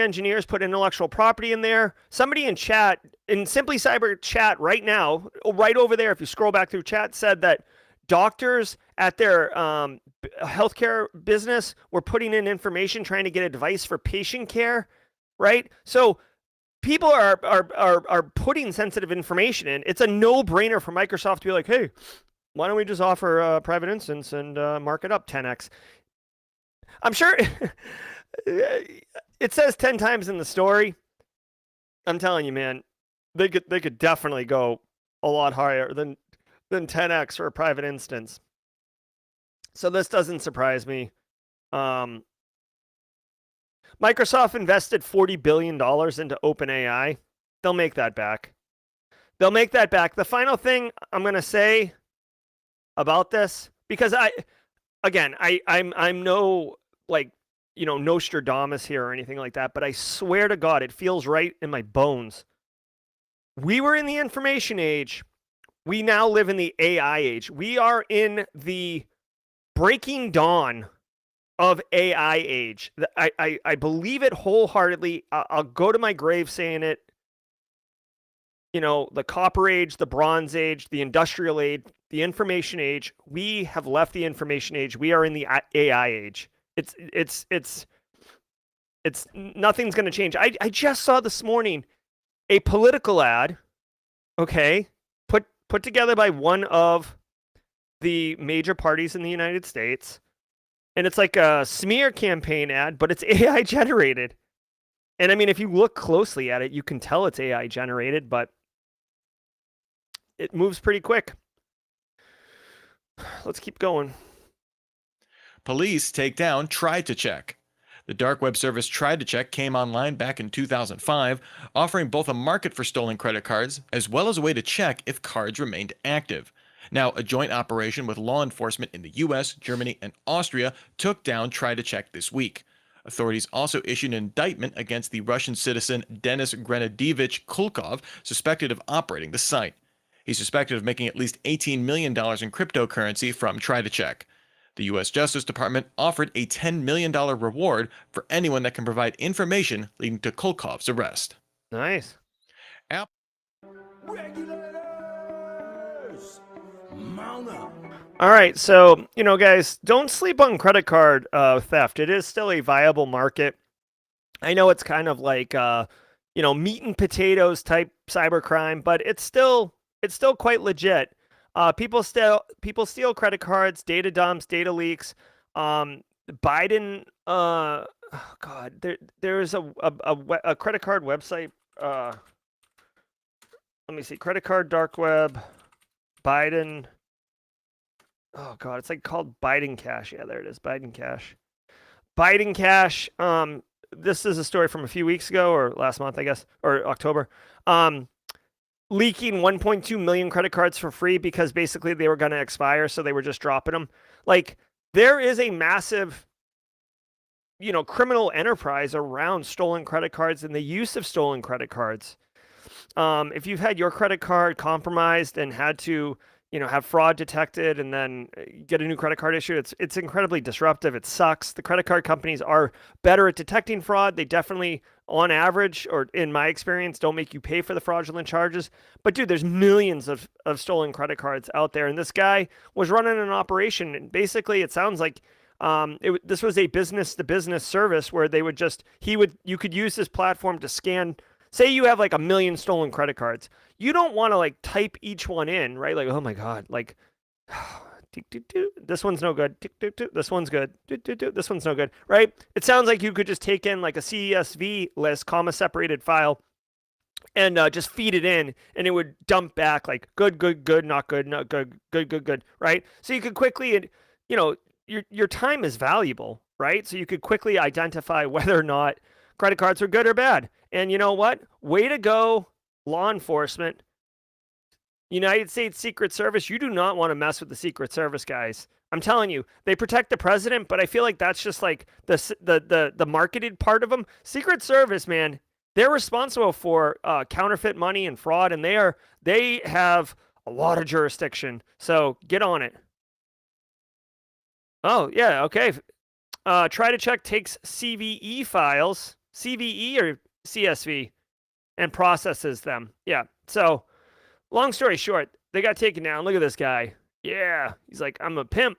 engineers put intellectual property in there. Somebody in chat, in Simply Cyber chat right now, right over there, if you scroll back through chat, said that doctors at their healthcare business were putting in information trying to get advice for patient care, right? So people are putting sensitive information in. It's a no-brainer for Microsoft to be like, hey, why don't we just offer a private instance and mark it up 10x? I'm sure it says 10 times in the story. I'm telling you, man, they could definitely go a lot higher than 10x for a private instance. So this doesn't surprise me. Microsoft invested $40 billion into OpenAI. They'll make that back. They'll make that back. The final thing I'm going to say about this, because I'm no like, Nostradamus here or anything like that, but I swear to God, it feels right in my bones. We were in the information age. We now live in the AI age. We are in the breaking dawn of AI age. I believe it wholeheartedly. I'll go to my grave saying it. The copper age, the bronze age, the industrial age, the information age. We have left the information age. We are in the AI age. It's nothing's going to change. I just saw this morning a political ad, okay, put together by one of the major parties in the United States. And it's like a smear campaign ad, but it's AI generated. And I mean, if you look closely at it, you can tell it's AI generated, but it moves pretty quick. Let's keep going. Police take down TryToCheck. The dark web service TryToCheck came online back in 2005, offering both a market for stolen credit cards as well as a way to check if cards remained active. Now, a joint operation with law enforcement in the US, Germany, and Austria took down TryToCheck this week. Authorities also issued an indictment against the Russian citizen Denis Grenadievich Kulkov, suspected of operating the site. He's suspected of making at least $18 million in cryptocurrency from TryToCheck. The U.S. Justice Department offered a $10 million reward for anyone that can provide information leading to Kulkov's arrest. Nice. Apple Regulators, mount up. All right, so, guys, don't sleep on credit card theft. It is still a viable market. I know it's kind of like, meat and potatoes type cybercrime, but it's still quite legit. People steal credit cards, data dumps, data leaks. Biden, there's a credit card website. Let me see, credit card dark web, Biden. Oh God, it's like called Biden Cash. Yeah, there it is, Biden Cash. Biden Cash. This is a story from a few weeks ago or last month, I guess, or October. Leaking 1.2 million credit cards for free because basically they were going to expire, so they were just dropping them. Like, there is a massive, criminal enterprise around stolen credit cards and the use of stolen credit cards. If you've had your credit card compromised and had to, have fraud detected and then get a new credit card issue, it's incredibly disruptive. It sucks. The credit card companies are better at detecting fraud. They definitely, on average, or in my experience, don't make you pay for the fraudulent charges. But dude, there's millions of stolen credit cards out there. And this guy was running an operation. And basically, it sounds like this was a business-to-business service where you could use this platform to scan. Say you have like 1 million stolen credit cards. You don't want to like type each one in, right? Like, oh my God, like, this one's no good. This one's good. This one's no good, right? It sounds like you could just take in like a CSV list, comma separated file, and just feed it in, and it would dump back like good, not good, not good, good, right? So you could quickly, your time is valuable, right? So you could quickly identify whether or not credit cards are good or bad. And you know what? Way to go, law enforcement. United States Secret Service, you do not want to mess with the Secret Service guys. I'm telling you, they protect the president, but I feel like that's just like the marketed part of them. Secret Service, man, they're responsible for counterfeit money and fraud, and they have a lot of jurisdiction. So get on it. Oh yeah, okay. TryToCheck takes CVE files, CVE or CSV, and processes them. Yeah. So, long story short, they got taken down. Look at this guy. Yeah. He's like, I'm a pimp.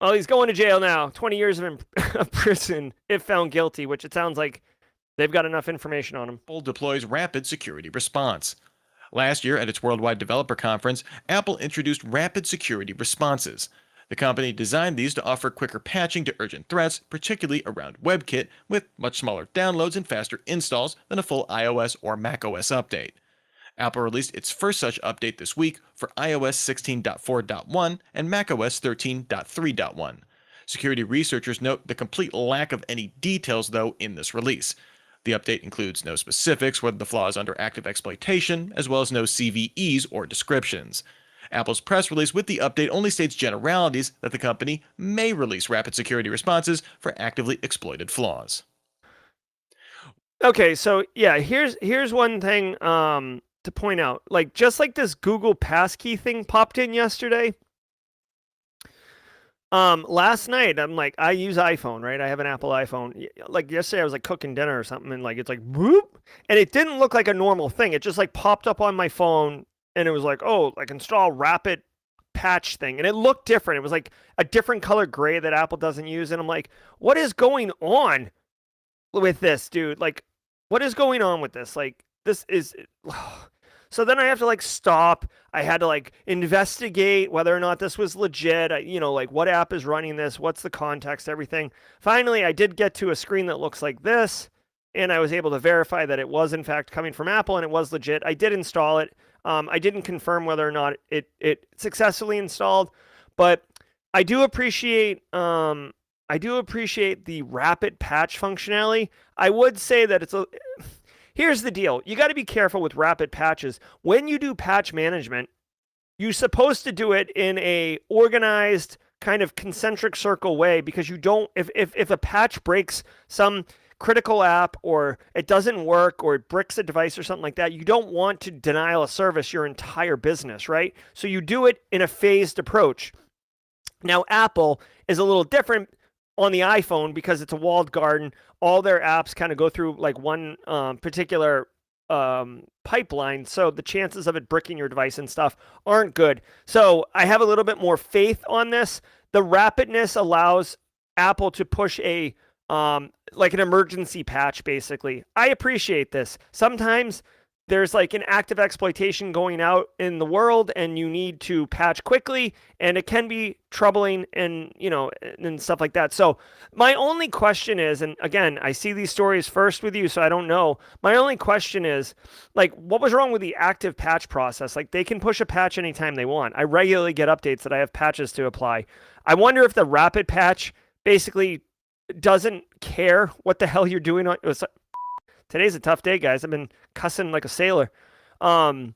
Well, he's going to jail now. 20 years of prison if found guilty, which it sounds like they've got enough information on him. Apple deploys rapid security response. Last year at its Worldwide Developer Conference, Apple introduced rapid security responses. The company designed these to offer quicker patching to urgent threats, particularly around WebKit, with much smaller downloads and faster installs than a full iOS or macOS update. Apple released its first such update this week for iOS 16.4.1 and macOS 13.3.1. Security researchers note the complete lack of any details, though, in this release. The update includes no specifics whether the flaw is under active exploitation, as well as no CVEs or descriptions. Apple's press release with the update only states generalities that the company may release rapid security responses for actively exploited flaws. Okay, so yeah, here's one thing to point out. Like, just like this Google Passkey thing popped in yesterday. Last night, I'm like, I use iPhone, right? I have an Apple iPhone. Like yesterday, I was like cooking dinner or something, and like it's like whoop, and it didn't look like a normal thing. It just like popped up on my phone. And it was like, oh, like install rapid patch thing. And it looked different. It was like a different color gray that Apple doesn't use. And I'm like, what is going on with this, dude? Like, what is going on with this? Like, this is... So then I have to like stop. I had to like investigate whether or not this was legit. Like what app is running this? What's the context, everything. Finally, I did get to a screen that looks like this. And I was able to verify that it was in fact coming from Apple and it was legit. I did install it. I didn't confirm whether or not it successfully installed, but I do appreciate I do appreciate the rapid patch functionality. I would say that here's the deal. You got to be careful with rapid patches. When you do patch management, you're supposed to do it in a organized kind of concentric circle way, because you don't, if a patch breaks some critical app, or it doesn't work, or it bricks a device or something like that, you don't want to denial a service your entire business, right? So you do it in a phased approach. Now, Apple is a little different on the iPhone because it's a walled garden. All their apps kind of go through like one particular pipeline, so the chances of it bricking your device and stuff aren't good. So I have a little bit more faith on this. The rapidness allows Apple to push a like an emergency patch, basically. I appreciate this. Sometimes there's like an active exploitation going out in the world and you need to patch quickly, and it can be troubling and, you know, and stuff like that. So my only question is, and again, I see these stories first with you, so I don't know. My only question is, like, what was wrong with the active patch process? Like, they can push a patch anytime they want. I regularly get updates that I have patches to apply. I wonder if the rapid patch basically doesn't care what the hell you're doing on. Today's a tough day, guys. I've been cussing like a sailor. I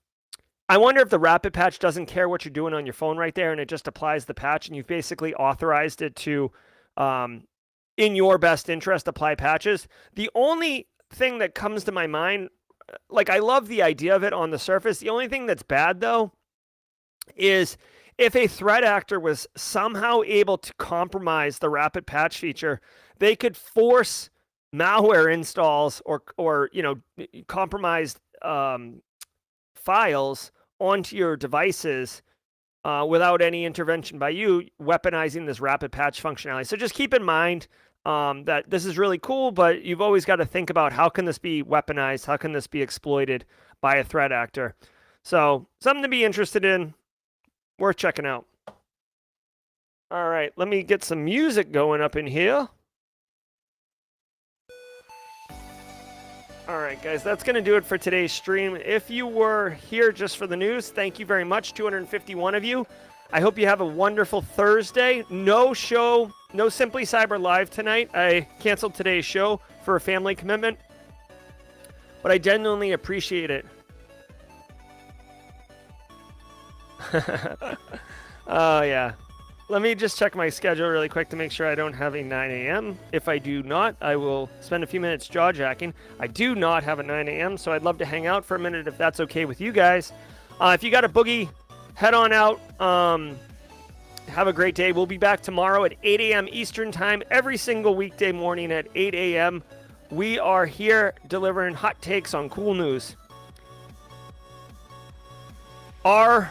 wonder if the rapid patch doesn't care what you're doing on your phone right there, and it just applies the patch, and you've basically authorized it to, in your best interest, apply patches. The only thing that comes to my mind, like, I love the idea of it on the surface. The only thing that's bad, though, is if a threat actor was somehow able to compromise the rapid patch feature, they could force malware installs or you know, compromised files onto your devices without any intervention by you, weaponizing this rapid patch functionality. So just keep in mind that this is really cool, but you've always got to think about, how can this be weaponized? How can this be exploited by a threat actor? So something to be interested in, worth checking out. All right, let me get some music going up in here. All right, guys, that's going to do it for today's stream. If you were here just for the news, thank you very much, 251 of you. I hope you have a wonderful Thursday. No show, no Simply Cyber Live tonight. I canceled today's show for a family commitment, but I genuinely appreciate it. Oh, yeah. Let me just check my schedule really quick to make sure I don't have a 9 a.m. If I do not, I will spend a few minutes jaw-jacking. I do not have a 9 a.m., so I'd love to hang out for a minute if that's okay with you guys. If you got a boogie, head on out. Have a great day. We'll be back tomorrow at 8 a.m. Eastern Time, every single weekday morning at 8 a.m. We are here delivering hot takes on cool news. R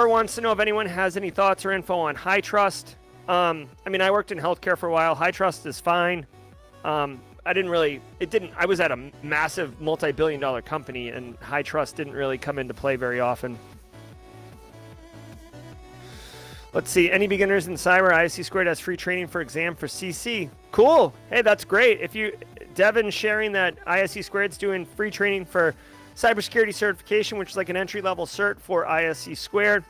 wants to know if anyone has any thoughts or info on High Trust. I mean, I worked in healthcare for a while. High Trust is fine. I was at a massive multi-billion-dollar company, and High Trust didn't really come into play very often. Let's see. Any beginners in cyber? ISC2 has free training for exam for CC. Cool. Hey, that's great. Devin sharing that ISC2 is doing free training for cybersecurity certification, which is like an entry-level cert for ISC2.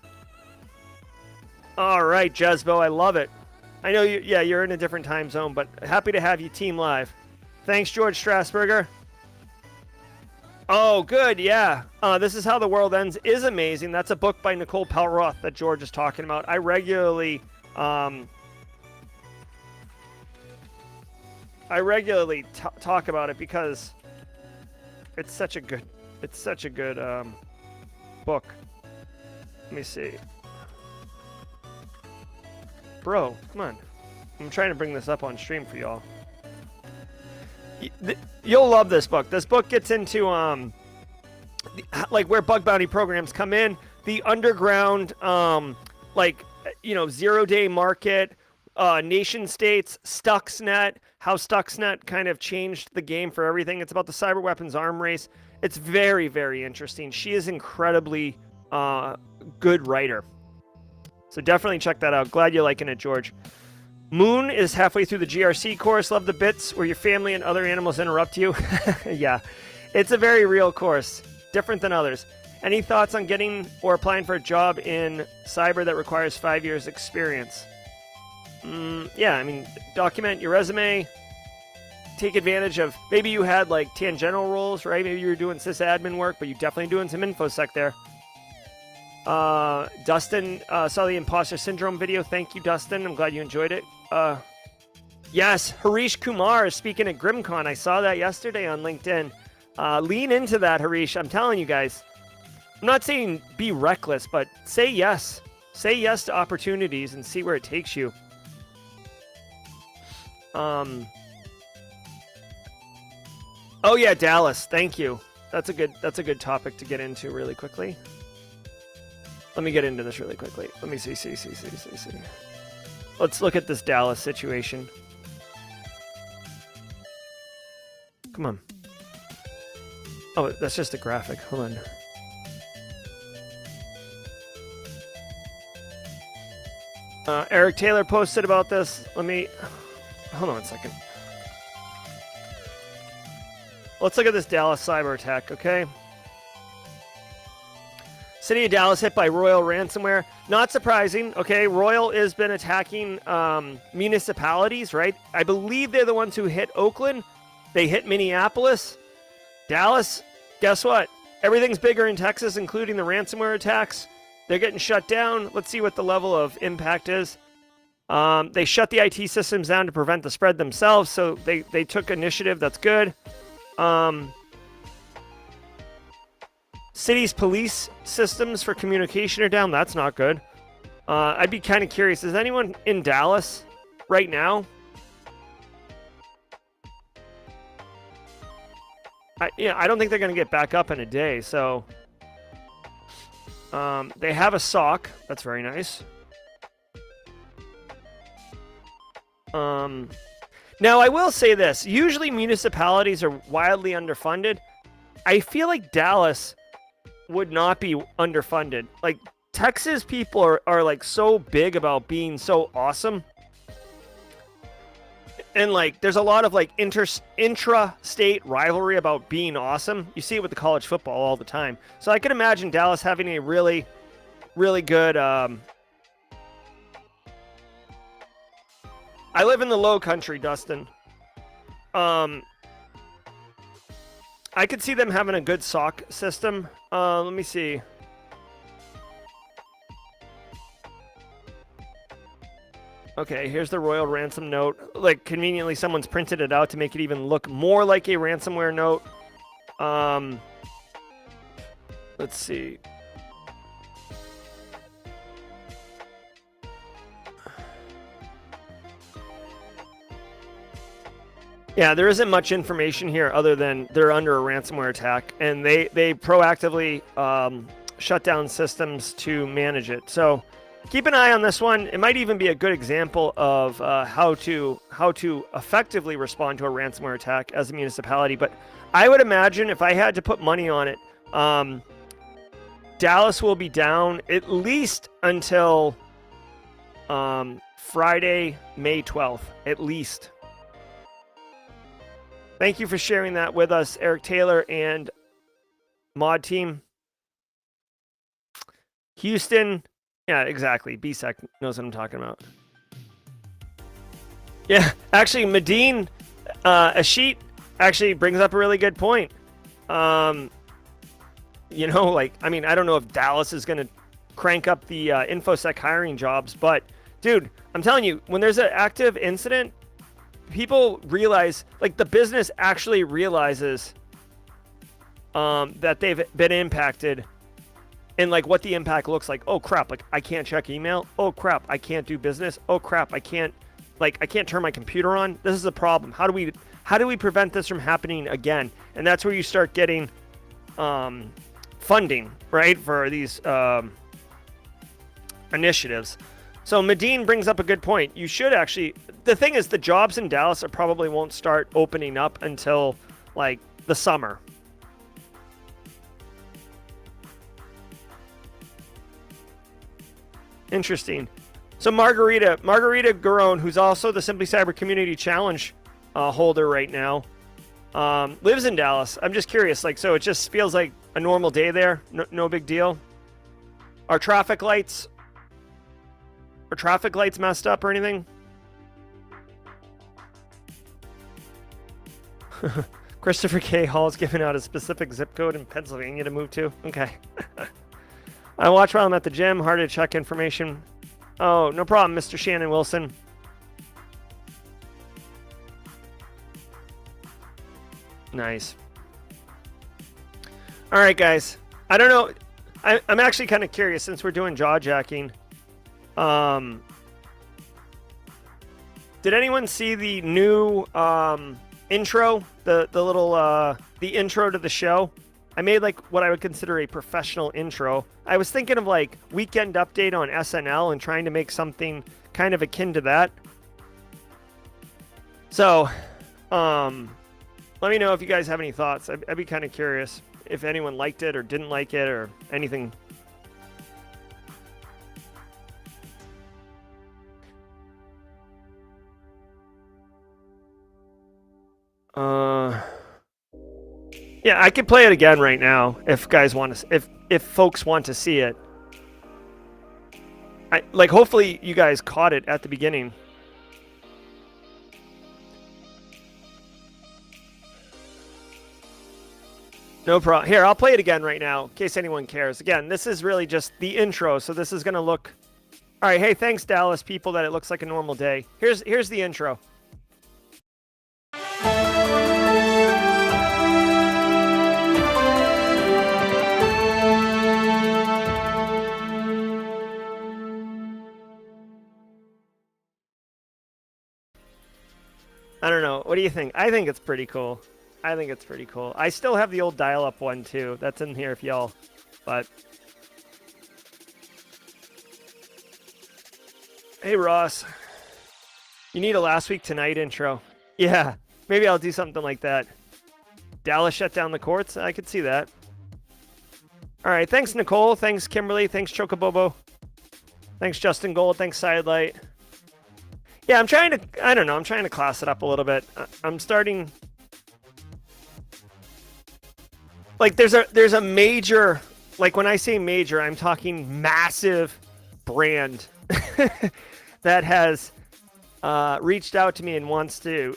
All right, Jezbo, I love it. I know you're in a different time zone, but happy to have you team live. Thanks, George Strasburger. Oh, good, yeah. This Is How the World Ends is amazing. That's a book by Nicole Pelroth that George is talking about. I regularly talk about it because it's such a good book. Let me see. Bro, come on. I'm trying to bring this up on stream for y'all. You'll love this book. This book gets into like where bug bounty programs come in, the underground 0-day market, nation states, Stuxnet, how Stuxnet kind of changed the game for everything. It's about the cyber weapons arm race. It's very, very interesting. She is incredibly good writer. So definitely check that out. Glad you're liking it, George. Moon is halfway through the GRC course. Love the bits where your family and other animals interrupt you. Yeah, it's a very real course. Different than others. Any thoughts on getting or applying for a job in cyber that requires 5 years experience? Yeah, I mean, document your resume. Take advantage of, maybe you had like tangential roles, right? Maybe you were doing sysadmin work, but you're definitely doing some infosec there. Dustin saw the imposter syndrome video. Thank you, Dustin. I'm glad you enjoyed it. Yes, Harish Kumar is speaking at GrimCon. I saw that yesterday on LinkedIn. Lean into that, Harish. I'm telling you guys. I'm not saying be reckless, but say yes. Say yes to opportunities and see where it takes you. Oh yeah, Dallas. Thank you. That's a good topic to get into really quickly. Let me get into this really quickly. Let me see. Let's look at this Dallas situation. Come on. Oh, that's just a graphic. Hold on. Eric Taylor posted about this. Hold on a second. Let's look at this Dallas cyber attack, okay? City of Dallas hit by Royal ransomware. Not surprising, okay? Royal has been attacking municipalities, right? I believe they're the ones who hit Oakland. They hit Minneapolis. Dallas, guess what? Everything's bigger in Texas, including the ransomware attacks. They're getting shut down. Let's see what the level of impact is. They shut the IT systems down to prevent the spread themselves, so they took initiative. That's good. City's police systems for communication are down. That's not good. I'd be kind of curious. Is anyone in Dallas right now? I don't think they're going to get back up in a day. So they have a SOC. That's very nice. Now, I will say this. Usually municipalities are wildly underfunded. I feel like Dallas would not be underfunded. Like, Texas people are like so big about being so awesome. And like, there's a lot of like intra-state rivalry about being awesome. You see it with the college football all the time. So I could imagine Dallas having a really, really good... I live in the low country, Dustin. I could see them having a good SOC system. Let me see. Okay, here's the Royal ransom note. Like, conveniently, someone's printed it out to make it even look more like a ransomware note. Let's see. Yeah, there isn't much information here other than they're under a ransomware attack, and they proactively shut down systems to manage it. So keep an eye on this one. It might even be a good example of how to effectively respond to a ransomware attack as a municipality. But I would imagine, if I had to put money on it, Dallas will be down at least until Friday, May 12th, at least. Thank you for sharing that with us, Eric Taylor and Mod Team. Houston, yeah, exactly. BSEC knows what I'm talking about. Yeah, actually, Medine Ashit actually brings up a really good point. You know, like, I mean, I don't know if Dallas is going to crank up the InfoSec hiring jobs, but, dude, I'm telling you, when there's an active incident, people realize, like, the business actually realizes that they've been impacted and, like, what the impact looks like. Oh, crap, like, I can't check email. Oh, crap, I can't do business. Oh, crap, I can't turn my computer on. This is a problem. How do we prevent this from happening again? And that's where you start getting funding, right, for these initiatives. So Medine brings up a good point. You should actually... The thing is, the jobs in Dallas probably won't start opening up until, like, the summer. Interesting. So Margarita Garone, who's also the Simply Cyber Community Challenge holder right now, lives in Dallas. I'm just curious. Like, so it just feels like a normal day there. No big deal. Are traffic lights messed up or anything? Christopher K. Hall's giving out a specific zip code in Pennsylvania to move to. Okay. I watch while I'm at the gym. Hard to check information. Oh, no problem, Mr. Shannon Wilson. Nice. All right, guys. I don't know. I'm actually kind of curious since we're doing jaw jacking. Did anyone see the new intro? The little the intro to the show? I made like what I would consider a professional intro. I was thinking of like Weekend Update on SNL and trying to make something kind of akin to that. So, let me know if you guys have any thoughts. I'd be kind of curious if anyone liked it or didn't like it or anything. Yeah, I could play it again right now if guys want to, if folks want to see it. Like hopefully you guys caught it at the beginning. No problem. Here, I'll play it again right now in case anyone cares. Again, this is really just the intro, so this is going to look... All right, hey, thanks, Dallas people, that it looks like a normal day. Here's the intro. I don't know. What do you think? I think it's pretty cool. I think it's pretty cool. I still have the old dial-up one, too. That's in here if y'all... But... Hey, Ross. You need a Last Week Tonight intro. Yeah. Maybe I'll do something like that. Dallas shut down the courts? I could see that. All right. Thanks, Nicole. Thanks, Kimberly. Thanks, Chocobobo. Thanks, Justin Gold. Thanks, Sidelight. Yeah, I'm trying to... I don't know. I'm trying to class it up a little bit. I'm starting... Like there's a major, like when I say major, I'm talking massive brand that has reached out to me and wants to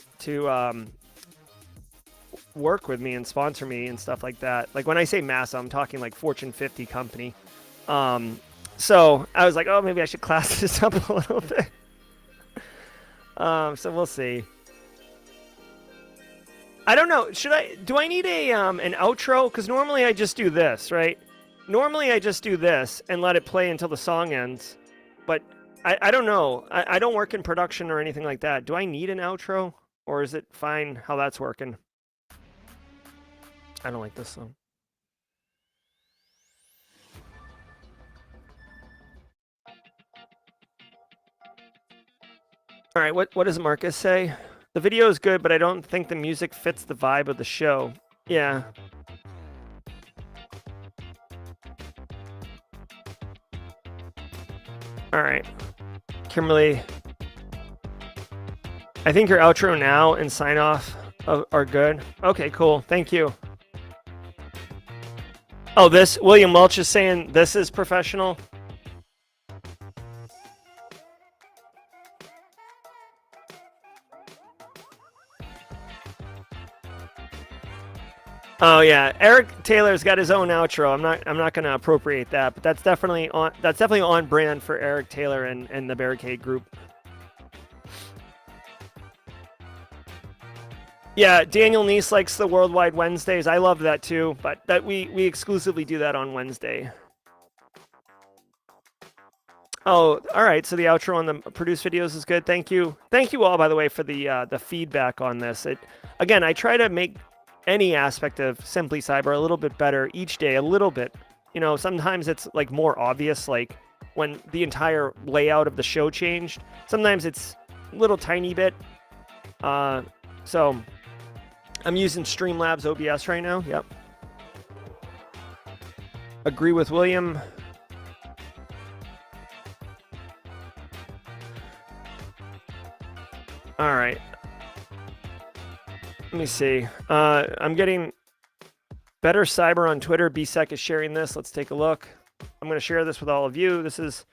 work with me and sponsor me and stuff like that. Like when I say massive, I'm talking like Fortune 50 company. So I was like, oh, maybe I should class this up a little bit. So we'll see. I don't know. Do I need an outro? Because normally I just do this, right? Normally I just do this and let it play until the song ends. But I don't know. I don't work in production or anything like that. Do I need an outro? Or is it fine how that's working? I don't like this song. All right, what does Marcus say? The video is good, but I don't think the music fits the vibe of the show. Yeah. All right. Kimberly. I think your outro now and sign off are good. Okay, cool. Thank you. Oh, William Welch is saying this is professional. Oh yeah, Eric Taylor's got his own outro. I'm not going to appropriate that, but that's definitely on brand for Eric Taylor and the Barricade group. Yeah, Daniel Neese likes the Worldwide Wednesdays. I love that too, but that we exclusively do that on Wednesday. Oh, all right. So the outro on the produced videos is good. Thank you. Thank you all, by the way, for the feedback on this. Again, I try to make any aspect of Simply Cyber a little bit better each day, a little bit. You know, sometimes it's like more obvious, like when the entire layout of the show changed. Sometimes it's a little tiny bit. So I'm using Streamlabs OBS right now. Yep. Agree with William. All right. Let me see. I'm getting better cyber on Twitter. BSEC is sharing this. Let's take a look. I'm going to share this with all of you. This is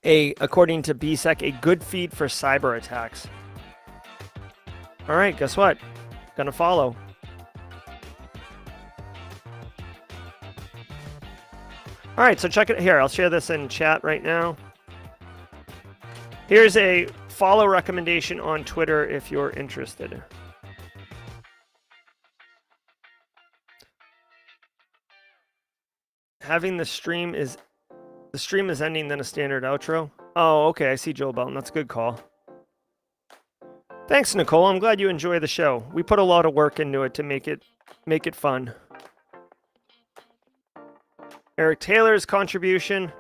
according to BSEC, a good feed for cyber attacks. All right, guess what? gonna follow. All right, so check it here. I'll share this in chat right now. Here's a follow recommendation on Twitter if you're interested. Having the stream is ending, then a standard outro. Oh, okay. I see Joel Belton. That's a good call. Thanks, Nicole. I'm glad you enjoy the show. We put a lot of work into it to make it fun. Eric Taylor's contribution.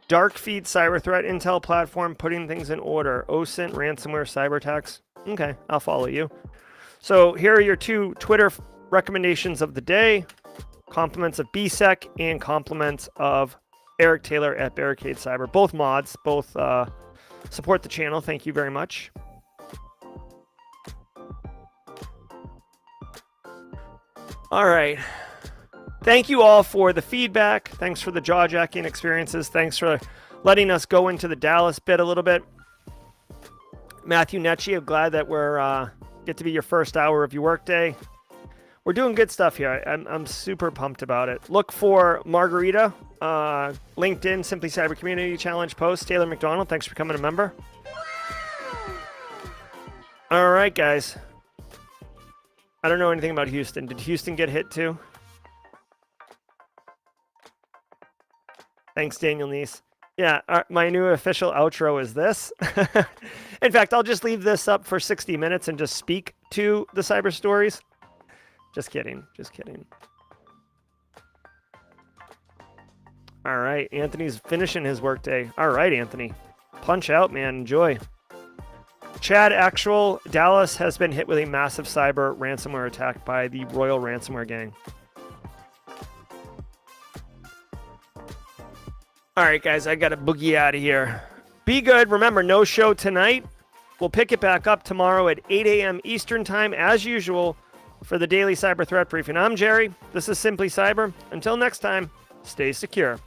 Dark feed cyber threat intel platform putting things in order. OSINT ransomware cyber attacks. Okay, I'll follow you. So here are your 2 Twitter recommendations of the day. Compliments of BSEC and compliments of Eric Taylor at Barricade Cyber. Both mods, both support the channel. Thank you very much. All right. Thank you all for the feedback. Thanks for the jaw-jacking experiences. Thanks for letting us go into the Dallas bit a little bit. Matthew Netchie, I'm glad that we're get to be your first hour of your workday. We're doing good stuff here. I'm super pumped about it. Look for Margarita, LinkedIn, Simply Cyber Community Challenge post. Taylor McDonald, thanks for becoming a member. All right, guys. I don't know anything about Houston. Did Houston get hit too? Thanks, Daniel Neese. Yeah, my new official outro is this. In fact, I'll just leave this up for 60 minutes and just speak to the cyber stories. Just kidding. Just kidding. All right, Anthony's finishing his workday. All right, Anthony. Punch out, man. Enjoy. Chad, actual Dallas has been hit with a massive cyber ransomware attack by the Royal Ransomware Gang. All right, guys, I got to boogie out of here. Be good. Remember, no show tonight. We'll pick it back up tomorrow at 8 a.m. Eastern Time, as usual, for the daily cyber threat briefing. I'm Jerry. This is Simply Cyber. Until next time, stay secure.